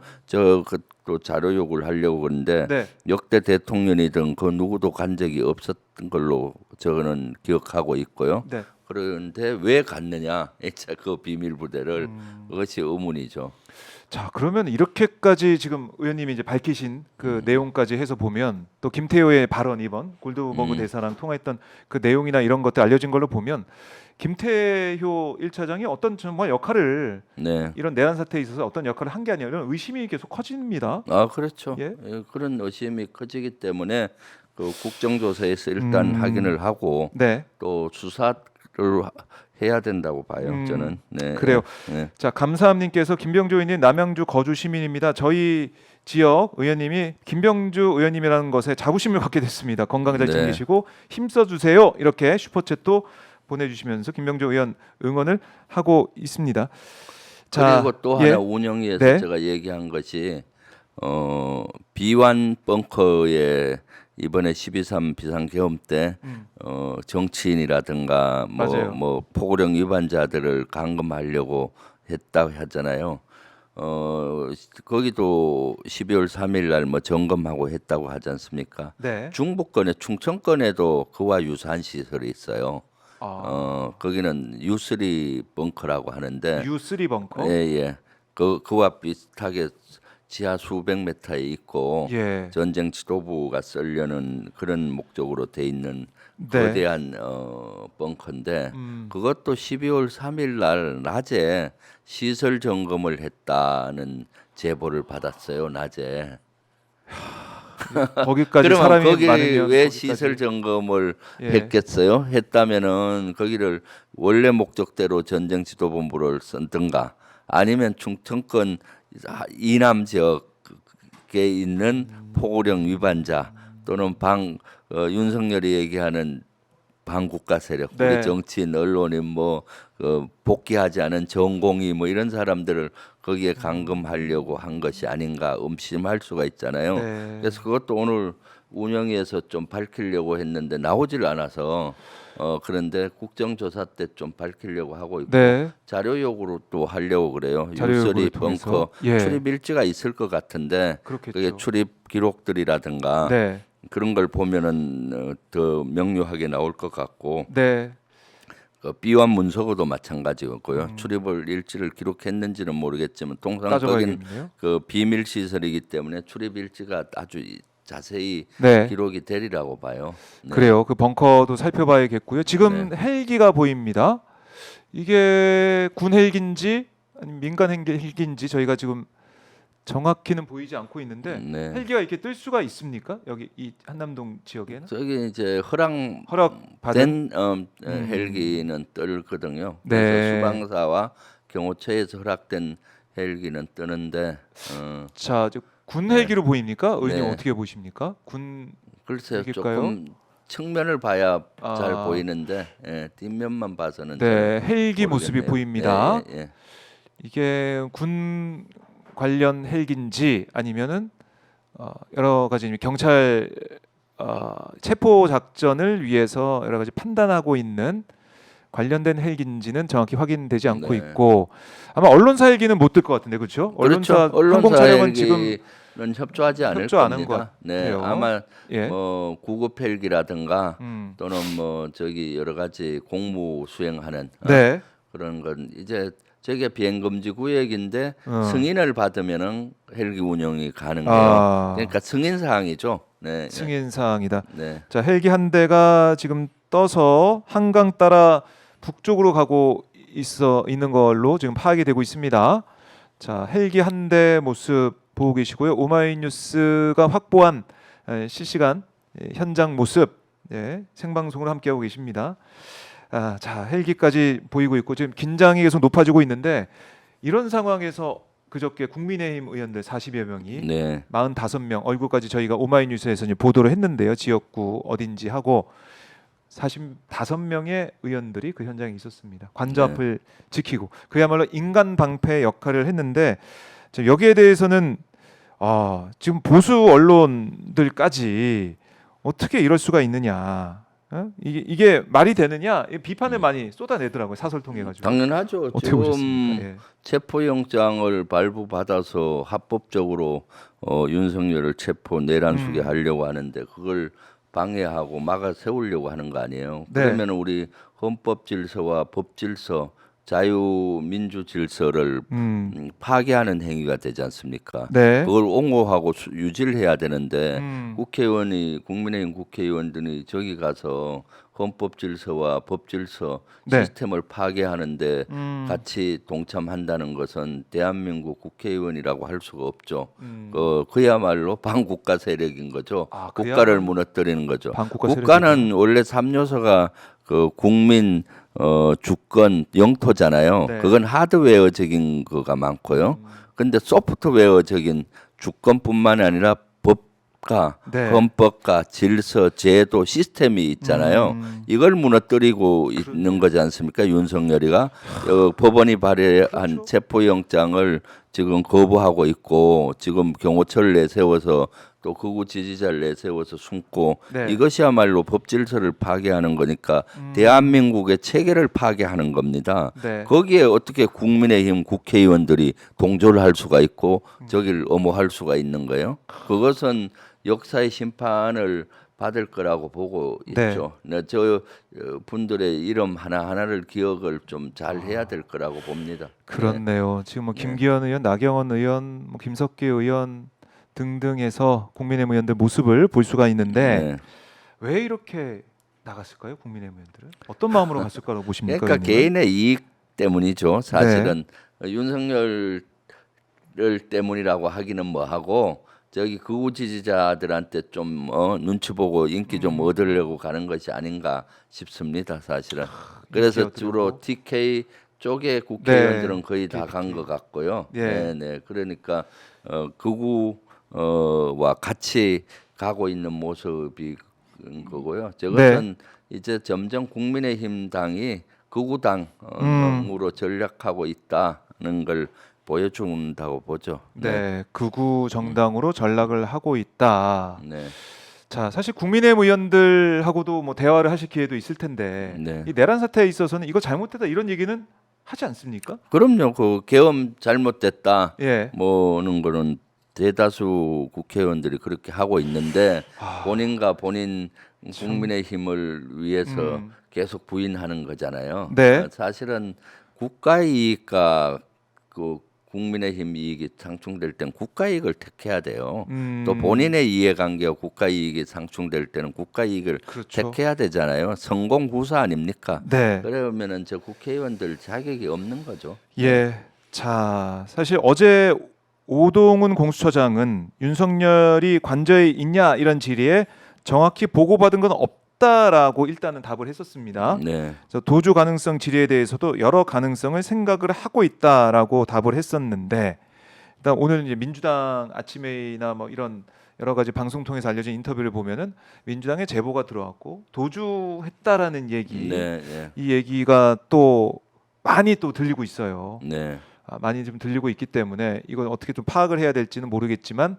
또 자료 요구를 하려고 그러는데 네. 역대 대통령이든 그 누구도 간 적이 없었던 걸로 저는 기억하고 있고요. 네. 그런데 왜 갔느냐? 그 비밀 부대를 그것이 의문이죠. 자, 그러면 이렇게까지 지금 의원님이 이제 밝히신 그 내용까지 해서 보면 또 김태효의 발언 이번 골드버그 대사랑 통화했던 그 내용이나 이런 것들 알려진 걸로 보면 김태효 1차장이 어떤 정말 역할을 네. 이런 내란 사태에 있어서 어떤 역할을 한 게 아니라 이런 의심이 계속 커집니다. 아 그렇죠. 예? 예, 그런 의심이 커지기 때문에 그 국정조사에서 일단 확인을 하고 네. 또 수사를 해야 된다고 봐요. 저는. 네. 그래요. 네. 자, 감사함님께서 김병주 의원님 남양주 거주 시민입니다. 저희 지역 의원님이 김병주 의원님이라는 것에 자부심을 갖게 됐습니다. 건강 잘 네. 챙기시고 힘써 주세요. 이렇게 슈퍼챗도 보내주시면서 김병주 의원 응원을 하고 있습니다. 자, 그리고 또 예. 하나 운영위에서 네. 제가 얘기한 것이 비완 벙커에 이번에 12.3 비상계엄 때 정치인이라든가 맞아요. 뭐 포고령 위반자들을 감금하려고 했다고 하잖아요. 거기도 12월 3일 날 뭐 점검하고 했다고 하지 않습니까? 네. 중부권에 충청권에도 그와 유사한 시설이 있어요. 거기는 U3 벙커라고 하는데 U3 벙커. 예. 그와 비슷하게 지하 수백 미터에 있고 예. 전쟁 지도부가 쓰려는 그런 목적으로 돼 있는 네. 거대한 벙커인데 그것도 12월 3일 날 낮에 시설 점검을 했다는 제보를 받았어요. 낮에. 거기까지 그러면 사람이 거기 많으면 왜 거기까지. 시설 점검을 예. 했겠어요? 했다면은 거기를 원래 목적대로 전쟁 지도본부를 썼든가 아니면 충청권 이남 지역에 있는 포고령 위반자 또는 윤석열이 얘기하는 반국가 세력, 네. 우리 정치인, 언론인 복귀하지 않은 전공의 이런 사람들을 거기에 감금하려고 한 것이 아닌가 의심할 수가 있잖아요. 네. 그래서 그것도 오늘 운영위에서 좀 밝히려고 했는데 나오질 않아서 그런데 국정조사 때 좀 밝히려고 하고 있고 네. 자료 요구로 또 하려고 그래요. 자료 요구를 유서리 통해서. 벙커 예. 출입 일지가 있을 것 같은데 그렇겠죠. 그게 출입 기록들이라든가 네. 그런 걸 보면은 더 명료하게 나올 것 같고 네. 그 비완 문서고도 마찬가지였고요. 출입을 일지를 기록했는지는 모르겠지만 통상 거긴 따져봐야겠네요. 그 비밀 시설이기 때문에 출입 일지가 아주 자세히 네. 기록이 되리라고 봐요. 네. 그래요. 그 벙커도 살펴봐야겠고요. 지금 네. 헬기가 보입니다. 이게 군 헬기인지 아니면 민간 헬기인지 저희가 지금 정확히는 보이지 않고 있는데 네. 헬기가 이렇게 뜰 수가 있습니까? 여기 이 한남동 지역에는 저기 이제 허락 받은 된 헬기는 뜨거든요. 네. 그래서 수방사와 경호처에서 허락된 헬기는 뜨는데 자, 군 헬기로 보입니까? 의원님 네. 어떻게 보십니까? 군 글쎄요 헬기일까요? 조금 측면을 봐야 잘 아. 보이는데 뒷면만 봐서는 네, 잘 헬기 모습이 모르겠네요. 보입니다. 예. 이게 군 관련 헬기인지 아니면은 여러 가지 경찰 체포 작전을 위해서 여러 가지 판단하고 있는 관련된 헬기인지는 정확히 확인되지 않고 네. 있고 아마 언론사 헬기는 못 뜰 것 같은데 그렇죠? 언론사 항공 촬영은 지금 협조하지 않을 협조 안 한 겁니다. 것 네, 같아요. 아마 예. 뭐 구급 헬기라든가 음. 또는 뭐 저기 여러 가지 공무 수행하는 네. 그런 건 이제 저게 비행 금지 구역인데 어. 승인을 받으면은 헬기 운영이 가능해요. 아. 그러니까 승인 사항이죠. 네. 승인 사항이다. 네. 자, 헬기 한 대가 지금 떠서 한강 따라 북쪽으로 가고 있는 걸로 지금 파악이 되고 있습니다. 자, 헬기 한 대 모습 보고 계시고요. 오마이뉴스가 확보한 실시간 현장 모습 예, 생방송으로 함께하고 계십니다. 자, 헬기까지 보이고 있고 지금 긴장이 계속 높아지고 있는데 이런 상황에서 그저께 국민의힘 의원들 40여 명이 네. 45명 얼굴까지 저희가 오마이뉴스에서 이제 보도를 했는데요. 지역구 어딘지 하고 45명의 의원들이 그 현장에 있었습니다. 관저 네. 앞을 지키고 그야말로 인간 방패 역할을 했는데 지금 여기에 대해서는 지금 보수 언론들까지 어떻게 이럴 수가 있느냐? 이게 말이 되느냐? 이 비판을 많이 쏟아내더라고요. 사설 통해 가지고. 당연하죠. 어떻게 지금 보셨습니까? 예. 체포영장을 발부받아서 합법적으로 윤석열을 체포 내란수게 하려고 하는데 그걸 방해하고 막아 세우려고 하는 거 아니에요. 네. 그러면 우리 헌법 질서와 법 질서, 자유민주 질서를 파괴하는 행위가 되지 않습니까? 네. 그걸 옹호하고 유지를 해야 되는데 음. 국민의힘 국회의원들이 저기 가서 헌법 질서와 법 질서 네. 시스템을 파괴하는데 같이 동참한다는 것은 대한민국 국회의원이라고 할 수가 없죠. 그야말로 반국가 세력인 거죠. 국가를 무너뜨리는 거죠. 반국가 국가는 세력이죠. 원래 3요소가 그 국민 주권 영토잖아요. 네. 그건 하드웨어적인 거가 많고요. 근데 소프트웨어적인 주권뿐만 아니라 법과 네. 헌법과 질서, 제도, 시스템이 있잖아요. 이걸 무너뜨리고 있는 거지 않습니까? 윤석열이가 법원이 발의한 그렇죠. 체포영장을 지금 거부하고 있고 지금 경호처를 내세워서 또 극우 지지자를 내세워서 숨고 네. 이것이야말로 법 질서를 파괴하는 거니까 대한민국의 체계를 파괴하는 겁니다. 네. 거기에 어떻게 국민의힘 국회의원들이 동조를 할 수가 있고 저기를 엄호할 수가 있는 거예요? 그것은 역사의 심판을 받을 거라고 보고 네. 있죠. 저 분들의 이름 하나하나를 기억을 좀 잘 해야 될 거라고 봅니다. 그렇네요. 지금 뭐 김기현 의원, 나경원 의원, 뭐 김석기 의원 등등해서 국민의힘 의원들 모습을 볼 수가 있는데 네. 왜 이렇게 나갔을까요? 국민의힘 의원들은 어떤 마음으로 갔을까라고 보십니까? 그러니까 의원님은? 개인의 이익 때문이죠. 사실은 윤석열 때문이라고 하기는 뭐하고 저기 극우 지지자들한테 좀 눈치 보고 인기 좀 얻으려고 가는 것이 아닌가 싶습니다. 사실은. 그래서 인기 주로 얻으려고? TK 쪽의 국회의원들은 네, 거의 다 간 TK. 것 같고요. 예. 네. 그러니까 극우와 같이 가고 있는 모습이 거고요. 저것은 이제 점점 국민의힘 당이 극우당으로 전략하고 있다는 걸 보여준다고 보죠. 네, 극우 정당으로 전락을 하고 있다. 네. 자, 사실 국민의힘 의원들하고도 뭐 대화를 하실 기회도 있을 텐데 네. 이 내란 사태에 있어서는 이거 잘못됐다 이런 얘기는 하지 않습니까? 그럼요. 그 계엄 잘못됐다. 예. 뭐는 거는 대다수 국회의원들이 그렇게 하고 있는데 본인과 본인 국민의힘을 위해서 계속 부인하는 거잖아요. 네. 사실은 국가 이익과 그 국민의힘 이익이 상충될 땐 국가 이익을 택해야 돼요. 또 본인의 이해관계와 국가 이익이 상충될 때는 국가 이익을 그렇죠. 택해야 되잖아요. 성공구사 아닙니까? 네. 그러면은 저 국회의원들 자격이 없는 거죠. 예. 자, 사실 어제 오동훈 공수처장은 윤석열이 관저에 있냐 이런 질의에 정확히 보고받은 건 없다라고 일단은 답을 했었습니다. 네. 그래서 도주 가능성 질의에 대해서도 여러 가능성을 생각을 하고 있다라고 답을 했었는데 일단 오늘 이제 민주당 아침에나 뭐 이런 여러 가지 방송 통해서 알려진 인터뷰를 보면은 민주당에 제보가 들어왔고 도주했다라는 얘기 네. 네. 이 얘기가 또 많이 또 들리고 있어요. 네. 많이 좀 들리고 있기 때문에 이건 어떻게 좀 파악을 해야 될지는 모르겠지만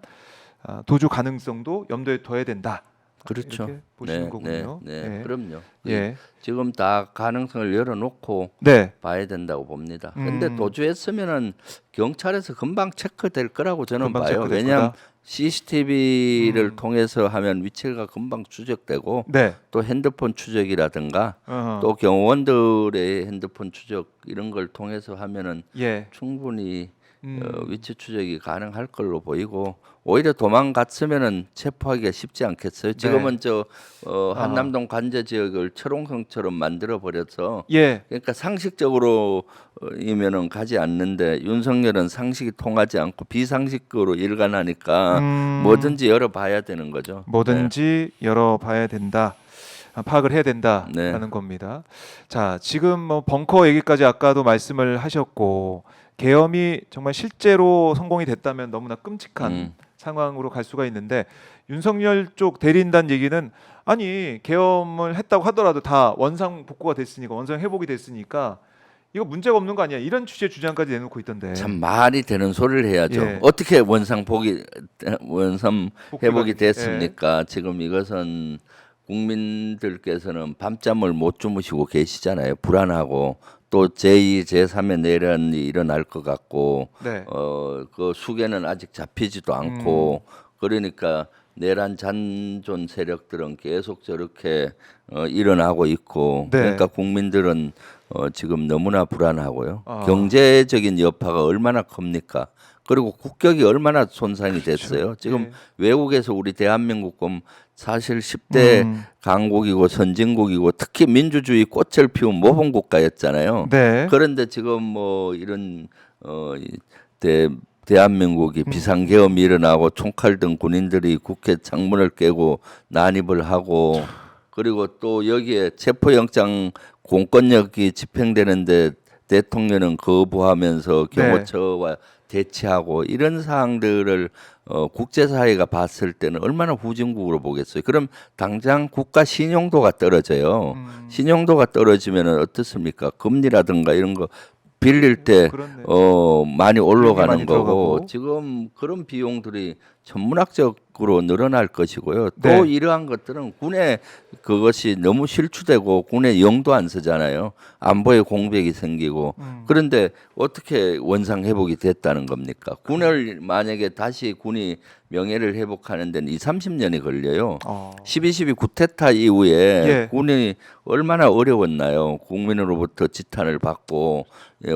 도주 가능성도 염두에 둬야 된다. 그렇죠. 이렇게 보시는 거군요. 네. 예. 그럼요. 예. 지금 다 가능성을 열어놓고 네. 봐야 된다고 봅니다. 근데 음. 도주했으면은 경찰에서 금방 체크될 거라고 저는 금방 봐요. 체크될 왜냐하면 거다. CCTV를 통해서 하면 위치가 금방 추적되고 네. 또 핸드폰 추적이라든가 어허. 또 경호원들의 핸드폰 추적 이런 걸 통해서 하면은 예. 충분히 위치 추적이 가능할 걸로 보이고 오히려 도망갔으면은 체포하기가 쉽지 않겠어요. 지금은 저 한남동 관제 지역을 철옹성처럼 만들어 버려서 예. 그러니까 상식적으로 이면은 가지 않는데 윤석열은 상식이 통하지 않고 비상식으로 일관하니까 뭐든지 열어봐야 되는 거죠. 뭐든지 열어봐야 된다. 파악을 해야 된다라는 네. 겁니다. 자, 지금 뭐 벙커 얘기까지 아까도 말씀을 하셨고 계엄이 정말 실제로 성공이 됐다면 너무나 끔찍한 상황으로 갈 수가 있는데 윤석열 쪽 대리인단 얘기는 아니 계엄을 했다고 하더라도 다 원상 복구가 됐으니까 원상 회복이 됐으니까 이거 문제가 없는 거 아니야 이런 취지의 주장까지 내놓고 있던데. 참 말이 되는 소리를 해야죠. 예. 어떻게 원상 회복이 예. 됐습니까? 지금 이것은 국민들께서는 밤잠을 못 주무시고 계시잖아요. 불안하고 또 제2, 제3의 내란이 일어날 것 같고 네. 그 수계는 아직 잡히지도 않고 그러니까 내란 잔존 세력들은 계속 저렇게 일어나고 있고 네. 그러니까 국민들은 지금 너무나 불안하고요. 아. 경제적인 여파가 얼마나 큽니까? 그리고 국격이 얼마나 손상이 됐어요. 지금 예. 외국에서 우리 대한민국 보면 사실 10대 강국이고 선진국이고 특히 민주주의 꽃을 피운 모범 국가였잖아요. 네. 그런데 지금 뭐 이런 대한민국이 비상계엄이 일어나고 총칼 든 군인들이 국회 창문을 깨고 난입을 하고 그리고 또 여기에 체포영장 공권력이 집행되는데 대통령은 거부하면서 네. 경호처와 대치하고 이런 사항들을 국제사회가 봤을 때는 얼마나 후진국으로 보겠어요. 그럼 당장 국가 신용도가 떨어져요. 신용도가 떨어지면 어떻습니까? 금리라든가 이런 거 빌릴 때 그렇네. 많이 올라가는 많이 거고 들어가고. 지금 그런 비용들이 천문학적으로 늘어날 것이고요. 네. 또 이러한 것들은 군에 그것이 너무 실추되고 군에 영도 안 쓰잖아요. 안보에 공백이 생기고 그런데 어떻게 원상 회복이 됐다는 겁니까? 군을 만약에 다시 군이 명예를 회복하는 데는 2~30년이 걸려요. 12.12 쿠데타 이후에 예. 군이 얼마나 어려웠나요? 국민으로부터 지탄을 받고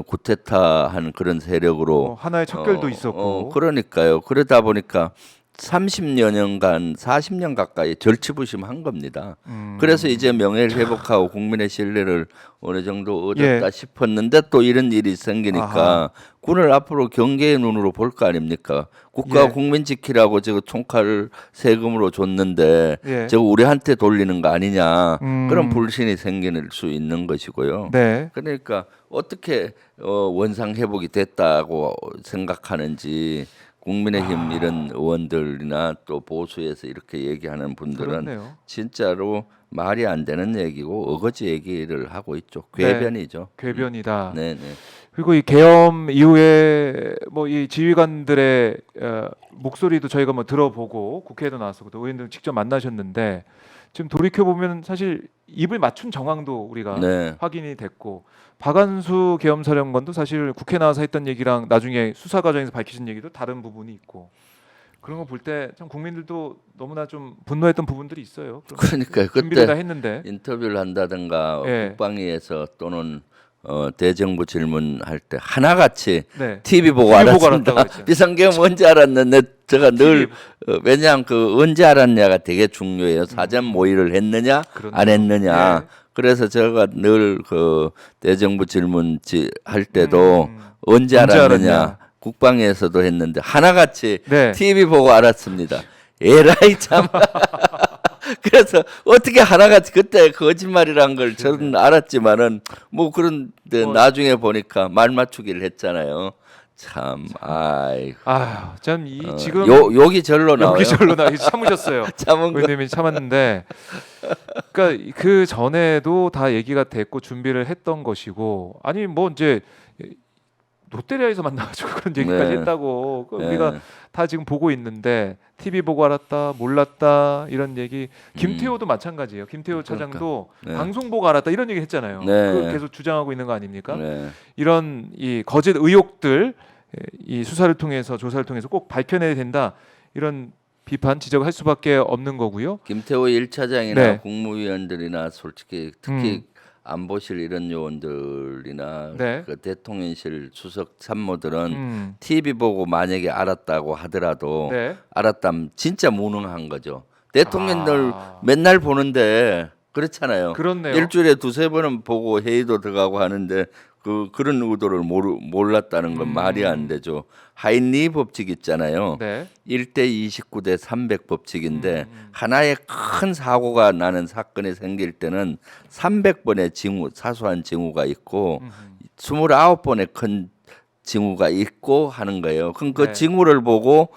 쿠데타한 그런 세력으로 하나의 척결도 있었고. 그러니까요. 그러다 보니까 30여년간 40년 가까이 절치부심한 겁니다. 그래서 이제 명예를 회복하고 국민의 신뢰를 어느 정도 얻었다 예. 싶었는데 또 이런 일이 생기니까 아하. 군을 앞으로 경계의 눈으로 볼 거 아닙니까? 국가 예. 국민 지키라고 저거 총칼을 세금으로 줬는데 예. 저거 우리한테 돌리는 거 아니냐 그런 음. 불신이 생길 수 있는 것이고요. 네. 그러니까 어떻게 원상 회복이 됐다고 생각하는지 국민의힘 이런 의원들이나 또 보수에서 이렇게 얘기하는 분들은 그렇네요. 진짜로 말이 안 되는 얘기고 어거지 얘기를 하고 있죠. 네. 궤변이죠. 궤변이다. 네네. 그리고 이 계엄 이후에 뭐 이 지휘관들의 목소리도 저희가 뭐 들어보고 국회에도 나왔었고 또 의원들 직접 만나셨는데 지금 돌이켜 보면 사실 입을 맞춘 정황도 우리가 네. 확인이 됐고 박안수 계엄사령관도 사실 국회 나와서 했던 얘기랑 나중에 수사 과정에서 밝히신 얘기도 다른 부분이 있고 그런 거 볼 때 참 국민들도 너무나 좀 분노했던 부분들이 있어요. 그러니까요. 준비를 다 그때 했는데 인터뷰를 한다든가 예. 국방위에서 또는 대정부 질문할 때 하나같이 네. TV 보고 TV 보고 알았습니다. 알았다고 했죠. 비상계엄 언제 알았는데 제가 늘 TV. 왜냐하면 그 언제 알았냐가 되게 중요해요. 사전 모의를 했느냐 그렇네요. 안 했느냐. 네. 그래서 제가 늘 그 대정부 질문 할 때도 언제 언제 알았느냐 알았냐. 국방위에서도 했는데 하나같이 네. TV 보고 알았습니다. 에라이 참. 그래서 어떻게 하나같이 그때 거짓말이란 걸 저는 알았지만은 뭐 그런데 나중에 보니까 말 맞추기를 했잖아요. 참, 아이, 참 이 지금 욕이 절로 나와요. 여기 절로 나 참으셨어요. 참은 거. 의원님이 참았는데, 그러니까 그 전에도 다 얘기가 됐고 준비를 했던 것이고, 아니 뭐 이제 롯데리아에서 만나가지고 그런 얘기까지 네. 했다고 네. 우리가 다 지금 보고 있는데 TV 보고 알았다, 몰랐다 이런 얘기. 김태호도 마찬가지예요. 김태호 차장도 네. 방송 보고 알았다 이런 얘기 했잖아요. 네. 그걸 계속 주장하고 있는 거 아닙니까? 네. 이런 이 거짓 의혹들 이 수사를 통해서 조사를 통해서 꼭 밝혀내야 된다 이런 비판 지적할 수밖에 없는 거고요. 김태호 1차장이나 네. 국무위원들이나 솔직히 특히 안보실 이런 요원들이나 네. 그 대통령실 수석 참모들은 TV 보고 만약에 알았다고 하더라도 네. 알았다면 진짜 무능한 거죠. 대통령들 아. 맨날 보는데 그렇잖아요. 그렇네요. 일주일에 2~3번은 보고 회의도 들어가고 하는데 그런 의도를 몰랐다는 건 말이 안 되죠. 하인리 법칙 있잖아요. 네. 1대 29대 300 법칙인데 하나의 큰 사고가 나는 사건이 생길 때는 300번의 징후, 사소한 징후가 있고 29번의 큰 징후가 있고 하는 거예요. 그럼 그 네. 징후를 보고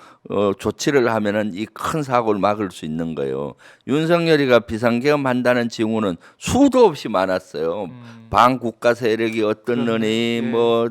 조치를 하면은 이 큰 사고를 막을 수 있는 거예요. 윤석열이가 비상계엄 한다는 징후는 수도 없이 많았어요. 반국가 세력이 어떻느니 예. 뭐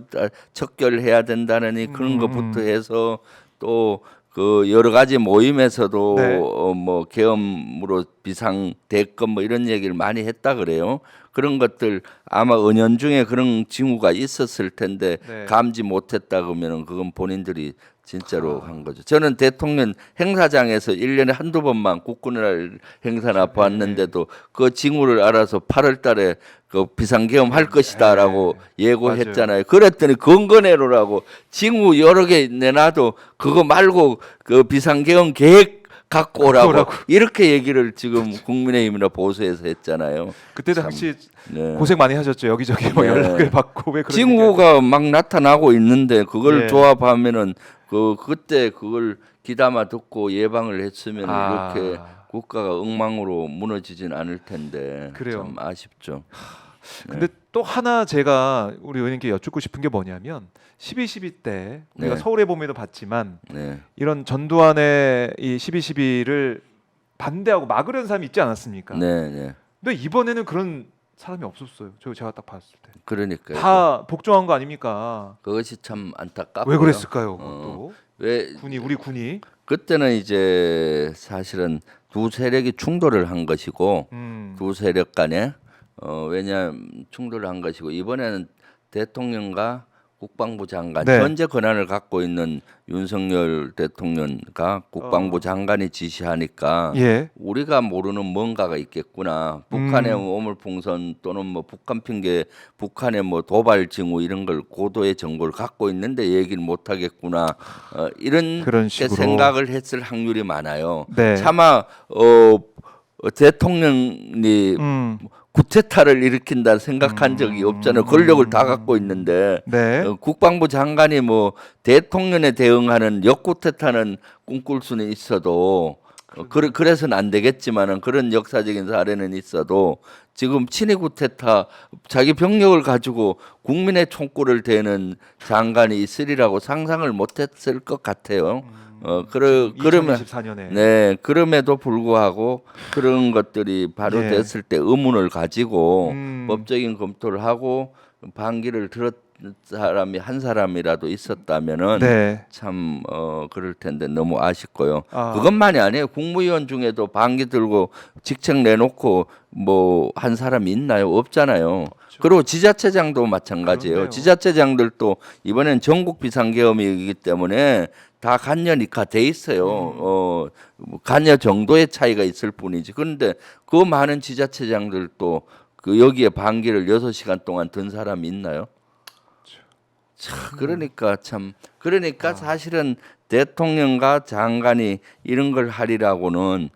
척결해야 된다느니 그런 것부터 해서 또 그 여러 가지 모임에서도 네. 뭐 계엄으로 비상 대권 뭐 이런 얘기를 많이 했다 그래요. 그런 것들 아마 은연중에 그런 징후가 있었을 텐데 네. 감지 못했다 그러면은 그건 본인들이 진짜로 한 거죠. 저는 대통령 행사장에서 1년에 한두 번만 국군의 행사나 네. 봤는데도 그 징후를 알아서 8월 달에 그 비상계엄 할 것이다라고 예고했잖아요. 그랬더니 건건해로라고 징후 여러 개 내놔도 그거 말고 그 비상계엄 계획 갖고 오라고 이렇게 얘기를 지금 국민의힘이나 보수에서 했잖아요. 그때 참, 당시 네. 고생 많이 하셨죠. 여기저기 뭐 네. 연락을 받고 왜 그런 징후가 막 나타나고 있는데 그걸 예. 조합하면은 그때 그걸 귀담아 듣고 예방을 했으면 아. 이렇게 국가가 엉망으로 무너지진 않을 텐데 그래요. 참 아쉽죠. 근데 또 하나 제가 우리 의원님께 여쭙고 싶은 게 뭐냐면 12.12 때 우리가 네. 서울의 봄에도 봤지만 네, 이런 전두환의 이 12.12를 반대하고 막으려는 사람이 있지 않았습니까? 네, 네. 근데 이번에는 그런 사람이 없었어요. 제가 딱 봤을 때. 그러니까요. 다 복종한 거 아닙니까? 그것이 참 안타깝고요. 왜 그랬을까요? 그것도 왜 우리 군이 그때는 이제 사실은 두 세력이 충돌을 한 것이고 두 세력 간에 왜냐하면 충돌을 한 것이고 이번에는 대통령과 국방부 장관 네. 현재 권한을 갖고 있는 윤석열 대통령과 국방부 장관이 지시하니까 예. 우리가 모르는 뭔가가 있겠구나. 북한의 오물풍선 또는 뭐 북한 핑계, 북한의 뭐 도발 징후 이런 걸 고도의 정보를 갖고 있는데 얘기를 못 하겠구나. 이런 그런 식으로. 생각을 했을 확률이 많아요. 네. 차마 대통령이 구테타를 일으킨다 생각한 적이 없잖아요. 권력을 다 갖고 있는데 네. 국방부 장관이 뭐 대통령에 대응하는 역구테타는 꿈꿀 수는 있어도 그래서는 안 되겠지만은 그런 역사적인 사례는 있어도 지금 친위 구테타 자기 병력을 가지고 국민의 총구를 대는 장관이 있으리라고 상상을 못했을 것 같아요. 그러면 2024년에 네 그럼에도 불구하고 그런 것들이 발효됐을 때 의문을 가지고 법적인 검토를 하고 반기를 들었 사람이 한 사람이라도 있었다면은 네. 참 그럴 텐데 너무 아쉽고요. 아. 그것만이 아니에요. 국무위원 중에도 반기 들고 직책 내놓고 뭐 한 사람이 있나요? 없잖아요. 그리고 지자체장도 마찬가지예요. 그렇네요. 지자체장들도 이번엔 전국 비상계엄이기 때문에 다 간여니까 돼 있어요. 간여 정도의 차이가 있을 뿐이지. 그런데 그 많은 지자체장들도 그 여기에 반기를 6시간 동안 든 사람이 있나요? 그러니까 사실은 대통령과 장관이 이런 걸 하리라고는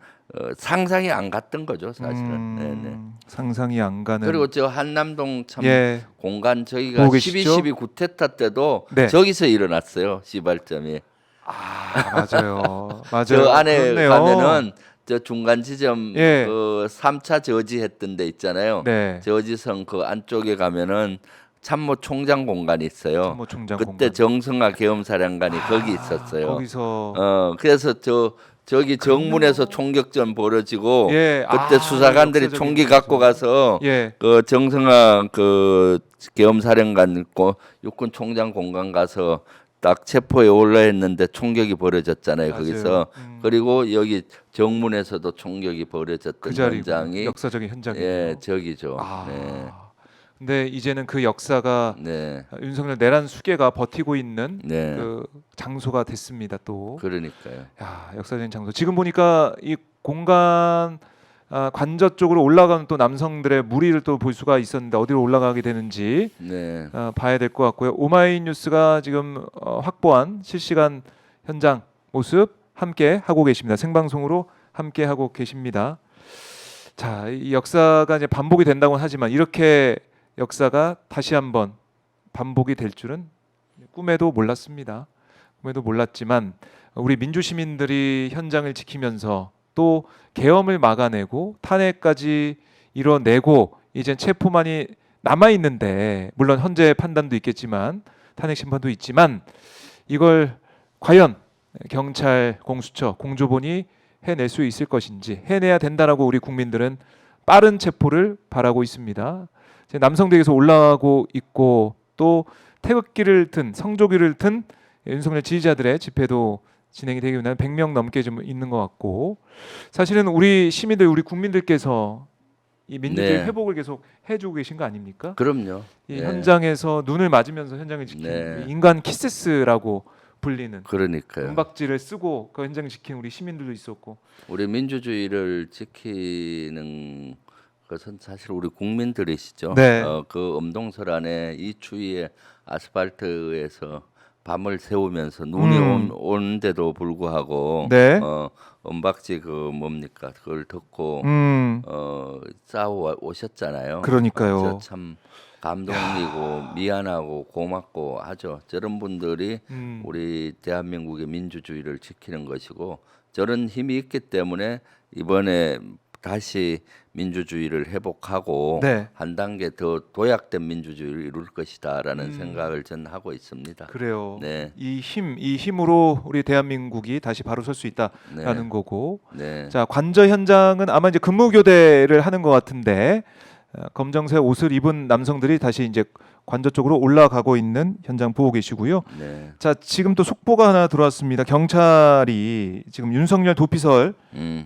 상상이 안 갔던 거죠, 사실은. 네네. 상상이 안 가는. 그리고 저 한남동 참 예. 공간 저기가 보고 계시죠? 12.12 구테타 때도 네. 저기서 일어났어요, 시발점이. 맞아요. 맞아요. 저 안에 그렇네요. 가면은 저 중간 지점 예. 그 3차 저지했던 데 있잖아요. 네. 저지선 그 안쪽에 가면은 참모 총장 공간이 있어요. 참모 총장 그때 공간. 정성화 계엄사령관이 거기 있었어요. 거기서 그래서 저기 정문에서 총격전 벌어지고 예. 그때 수사관들이 역사적인 총기 거죠. 갖고 가서 예. 그 정성화 그 계엄사령관 있고 육군 총장 공간 가서 딱 체포에 올라 했는데 총격이 벌어졌잖아요. 맞아요. 거기서 그리고 여기 정문에서도 총격이 벌어졌던 그 자리 현장이 역사적인 현장이에요. 예 저기죠. 근데 이제는 그 역사가 네. 윤석열 내란 수계가 버티고 있는 네. 그 장소가 됐습니다. 또 그러니까요. 역사적인 장소. 지금 보니까 이 공간 관저 쪽으로 올라가는 또 남성들의 무리를 또 볼 수가 있었는데 어디로 올라가게 되는지 네. 봐야 될 것 같고요. 오마이뉴스가 지금 확보한 실시간 현장 모습 함께 하고 계십니다. 생방송으로 함께 하고 계십니다. 자, 이 역사가 이제 반복이 된다고는 하지만 이렇게 역사가 다시 한번 반복이 될 줄은 꿈에도 몰랐습니다. 꿈에도 몰랐지만 우리 민주 시민들이 현장을 지키면서 또 계엄을 막아내고 탄핵까지 이뤄내고 이젠 체포만이 남아 있는데 물론 현재 판단도 있겠지만 탄핵 심판도 있지만 이걸 과연 경찰, 공수처, 공조본이 해낼 수 있을 것인지 해내야 된다라고 우리 국민들은 빠른 체포를 바라고 있습니다. 남성대에서 올라가고 있고 또 태극기를 든 성조기를 든 윤석열 지지자들의 집회도 진행이 되기 위한 100명 넘게 좀 있는 것 같고 사실은 우리 시민들, 우리 국민들께서 이 민주주의 네. 회복을 계속 해주고 계신 거 아닙니까? 그럼요. 이 네. 현장에서 눈을 맞으면서 현장을 지키는 네. 인간 키세스라고 불리는 그러니까요. 은박지를 쓰고 그 현장 지키는 우리 시민들도 있었고 우리 민주주의를 지키는 것은 사실 우리 국민들이시죠. 네. 그 엄동설 안에 이 추위에 아스팔트에서 밤을 새우면서 눈이 오는데도 불구하고 네. 은박지 그 뭡니까 그걸 듣고 싸워 오셨잖아요. 그러니까요. 그래서 참 감동이고 미안하고 고맙고 하죠. 저런 분들이 우리 대한민국의 민주주의를 지키는 것이고 저런 힘이 있기 때문에 이번에 다시 민주주의를 회복하고 네. 한 단계 더 도약된 민주주의를 이룰 것이다라는 생각을 저는 하고 있습니다. 그래요. 네. 이 힘으로 우리 대한민국이 다시 바로 설 수 있다라는 네. 거고. 네. 자, 관저 현장은 아마 이제 근무교대를 하는 것 같은데 검정색 옷을 입은 남성들이 다시 이제 관저 쪽으로 올라가고 있는 현장 보고 계시고요. 네. 자, 지금 또 속보가 하나 들어왔습니다. 경찰이 지금 윤석열 도피설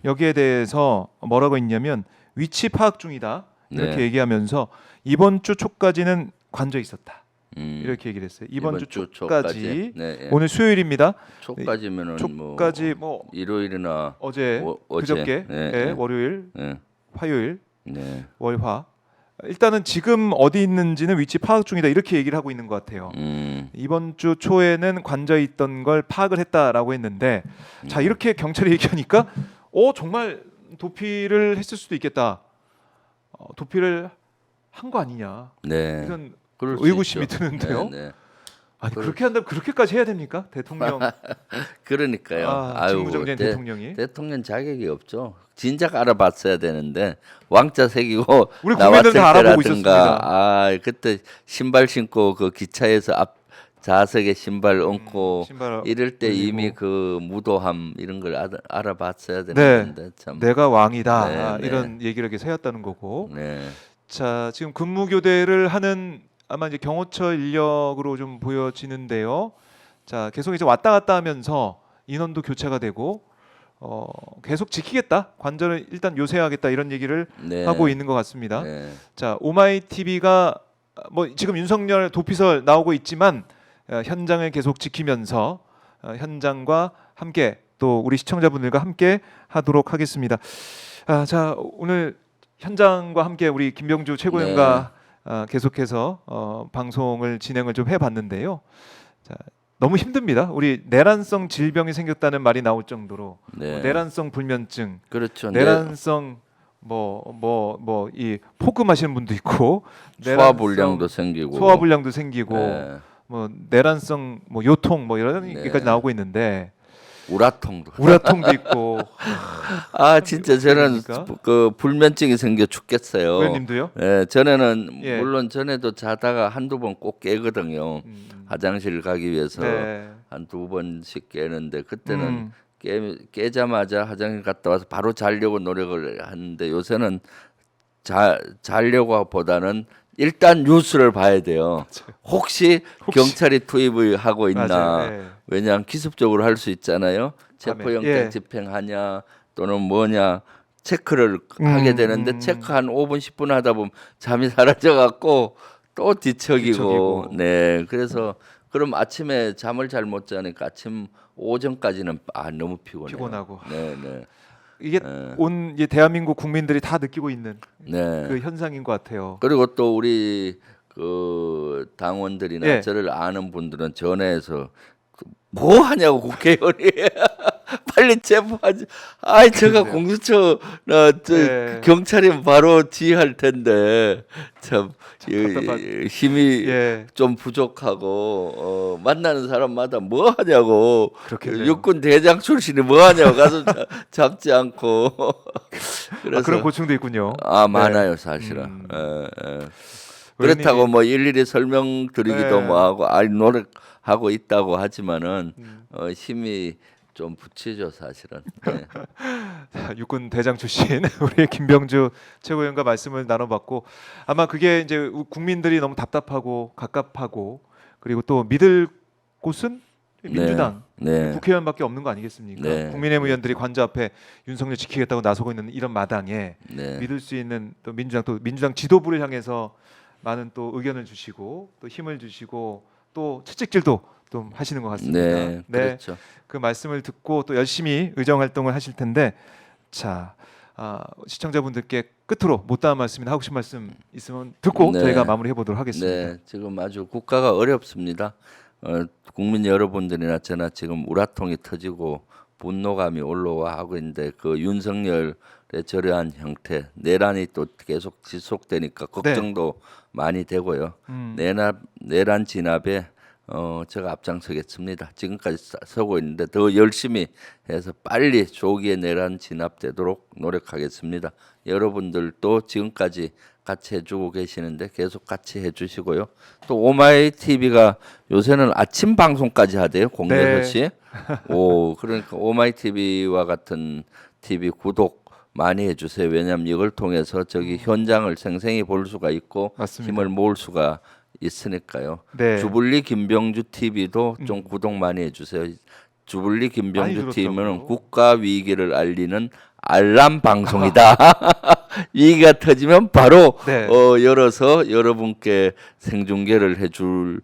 여기에 대해서 뭐라고 했냐면 위치 파악 중이다 이렇게 네. 얘기하면서 이번 주 초까지는 관저 있었다 음. 이렇게 얘기를 했어요. 이번 주 주 초까지. 네, 예. 오늘 수요일입니다. 초까지면은 초까지 뭐 일요일이나 어제 어제, 그저께 네, 예, 네. 월요일 네. 화요일 네. 월화 일단은 지금 어디 있는지는 위치 파악 중이다 이렇게 얘기를 하고 있는 것 같아요. 이번 주 초에는 관저 있던 걸 파악을 했다라고 했는데 자 이렇게 경찰이 얘기하니까 정말 도피를 했을 수도 있겠다. 도피를 한 거 아니냐 네. 이런 그럴 수 의구심이 있죠. 드는데요. 네, 네. 아니 그렇게 한다면 그렇게까지 해야 됩니까? 대통령 그러니까요. 직무정지인 대통령이 대통령 자격이 없죠. 진작 알아봤어야 되는데 왕자 새기고 우리 국민들은 나왔을 다 알아보고 때라든가 있었습니다. 그때 신발 신고 그 기차에서 앞 좌석에 신발 얹고 신발 이럴 때 올리고. 이미 그 무도함 이런 걸 알아봤어야 네. 되는데 참. 내가 왕이다 네, 네. 이런 얘기를 이렇게 세웠다는 거고. 네. 자 지금 근무교대를 하는 아마 이제 경호처 인력으로 좀 보여지는데요. 자 계속 이제 왔다 갔다 하면서 인원도 교체가 되고 계속 지키겠다 관절을 일단 요새하겠다 이런 얘기를 네. 하고 있는 것 같습니다. 네. 자 오마이 TV가 뭐 지금 윤석열 도피설 나오고 있지만 현장을 계속 지키면서 현장과 함께 또 우리 시청자분들과 함께 하도록 하겠습니다. 자 오늘 현장과 함께 우리 김병주 최고위원과 계속해서 방송을 진행을 좀 해봤는데요. 자, 너무 힘듭니다. 우리 내란성 질병이 생겼다는 말이 나올 정도로 네. 내란성 불면증, 그렇죠. 내란성 이 포금하시는 분도 있고 소화불량도 생기고 소화불량도 생기고 네. 뭐 내란성 뭐 요통 뭐 이런 네. 얘기까지 나오고 있는데 우라통도 우라통도 있고 진짜 저는 그러니까? 그 불면증이 생겨 죽겠어요. 의원님도요? 예, 전에는 예. 물론 전에도 자다가 한두 번 꼭 깨거든요. 화장실 가기 위해서 네. 한두 번씩 깨는데 그때는 깨자마자 화장실 갔다 와서 바로 자려고 노력을 하는데 요새는 자려고 보다는 일단 뉴스를 봐야 돼요. 혹시 경찰이 투입을 하고 있나? 맞아요. 네. 왜냐하면 기습적으로 할 수 있잖아요. 체포영장 예. 집행하냐 또는 뭐냐 체크를 하게 되는데 체크 한 5분 10분 하다 보면 잠이 사라져 갖고 또 뒤척이고 네 그래서 그럼 아침에 잠을 잘 못 자니까 아침 오전까지는 너무 피곤해요. 피곤하고. 네네 이게 온 이제 대한민국 국민들이 다 느끼고 있는 네. 그 현상인 것 같아요. 그리고 또 우리 그 당원들이나 예. 저를 아는 분들은 전화해서 뭐 하냐고 국회의원이 빨리 체포하지. 아이 제가 그러네요. 공수처 예. 경찰이면 바로 지휘할 텐데 참 힘이 예. 좀 부족하고 만나는 사람마다 뭐 하냐고 그렇겠네요. 육군 대장 출신이 뭐 하냐고 가서 잡지 않고 그래서 그런 고충도 있군요. 많아요 사실은. 의원님이- 그렇다고 뭐 일일이 설명드리기도 네. 뭐 하고 노력하고 있다고 하지만은 음. 힘이 좀 붙이죠 사실은. 네. 육군 대장 출신 우리 김병주 최고위원과 말씀을 나눠봤고 아마 그게 이제 국민들이 너무 답답하고 갑갑하고 그리고 또 믿을 곳은 민주당 네. 국회의원밖에 없는 거 아니겠습니까? 네. 국민의힘 의원들이 관저 앞에 윤석열 지키겠다고 나서고 있는 이런 마당에 네. 믿을 수 있는 또 민주당 지도부를 향해서 많은 또 의견을 주시고 또 힘을 주시고 또 채찍질도 좀 하시는 것 같습니다. 네, 그렇죠. 그 말씀을 듣고 또 열심히 의정 활동을 하실 텐데 자 시청자분들께 끝으로 못다한 말씀이나 하고 싶은 말씀 있으면 듣고 네. 저희가 마무리해 보도록 하겠습니다. 네, 지금 아주 국가가 어렵습니다. 국민 여러분들이나 저나 지금 우라통이 터지고 분노감이 올라와 하고 있는데 그 윤석열의 저러한 형태 내란이 또 계속 지속되니까 걱정도 많이 되고요. 내란 진압에 제가 앞장서겠습니다. 지금까지 서고 있는데 더 열심히 해서 빨리 조기에 내란 진압되도록 노력하겠습니다. 여러분들도 지금까지 같이 해주고 계시는데 계속 같이 해주시고요. 또 오마이 TV가 요새는 아침 방송까지 하대요. 06시. 그러니까 오마이 TV와 같은 TV 구독 많이 해주세요. 왜냐하면 이걸 통해서 저기 현장을 생생히 볼 수가 있고 맞습니다. 힘을 모을 수가 있으니까요. 네. 주불리 김병주 TV도 좀 구독 많이 해주세요. 주불리 김병주 많이 TV는 들었더라고요. 국가 위기를 알리는 알람 방송이다. 위기가 터지면 바로 네. 열어서 여러분께 생중계를 해주는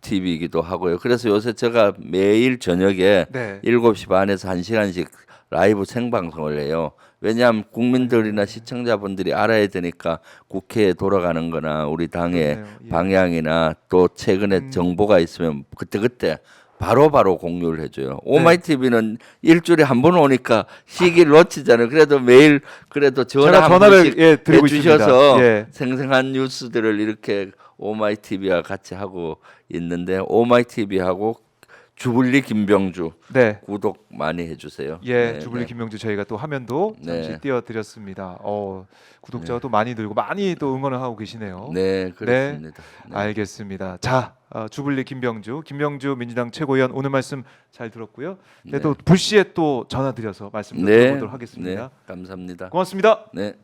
TV이기도 하고요. 그래서 요새 제가 매일 저녁에 네. 7시 반에서 1시간씩 라이브 생방송을 해요. 왜냐하면 국민들이나 시청자분들이 알아야 되니까 국회에 돌아가는 거나 우리 당의 그렇네요. 예. 방향이나 또 최근에 정보가 있으면 그때그때 바로바로 공유를 해줘요. 오마이 TV는 일주일에 한 번 오니까 시기를 놓치잖아요. 그래도 매일 그래도 전화 제가 한 전화를 번씩 드리고 해주셔서 있습니다. 예. 생생한 뉴스들을 이렇게 오마이 TV와 같이 하고 있는데 오마이 TV하고 주불리 김병주 네. 구독 많이 해주세요. 예, 네, 주불리 네. 김명주 저희가 또 화면도 잠시 네. 띄워드렸습니다. 구독자가 또 많이 늘고 많이 또 응원을 하고 계시네요. 네, 그렇습니다. 네. 알겠습니다. 자, 주불리 김병주 민주당 최고위원 오늘 말씀 잘 들었고요. 네. 또 불시에 또 전화 드려서 말씀 좀 네, 들어보도록 하겠습니다. 네, 감사합니다. 고맙습니다. 네.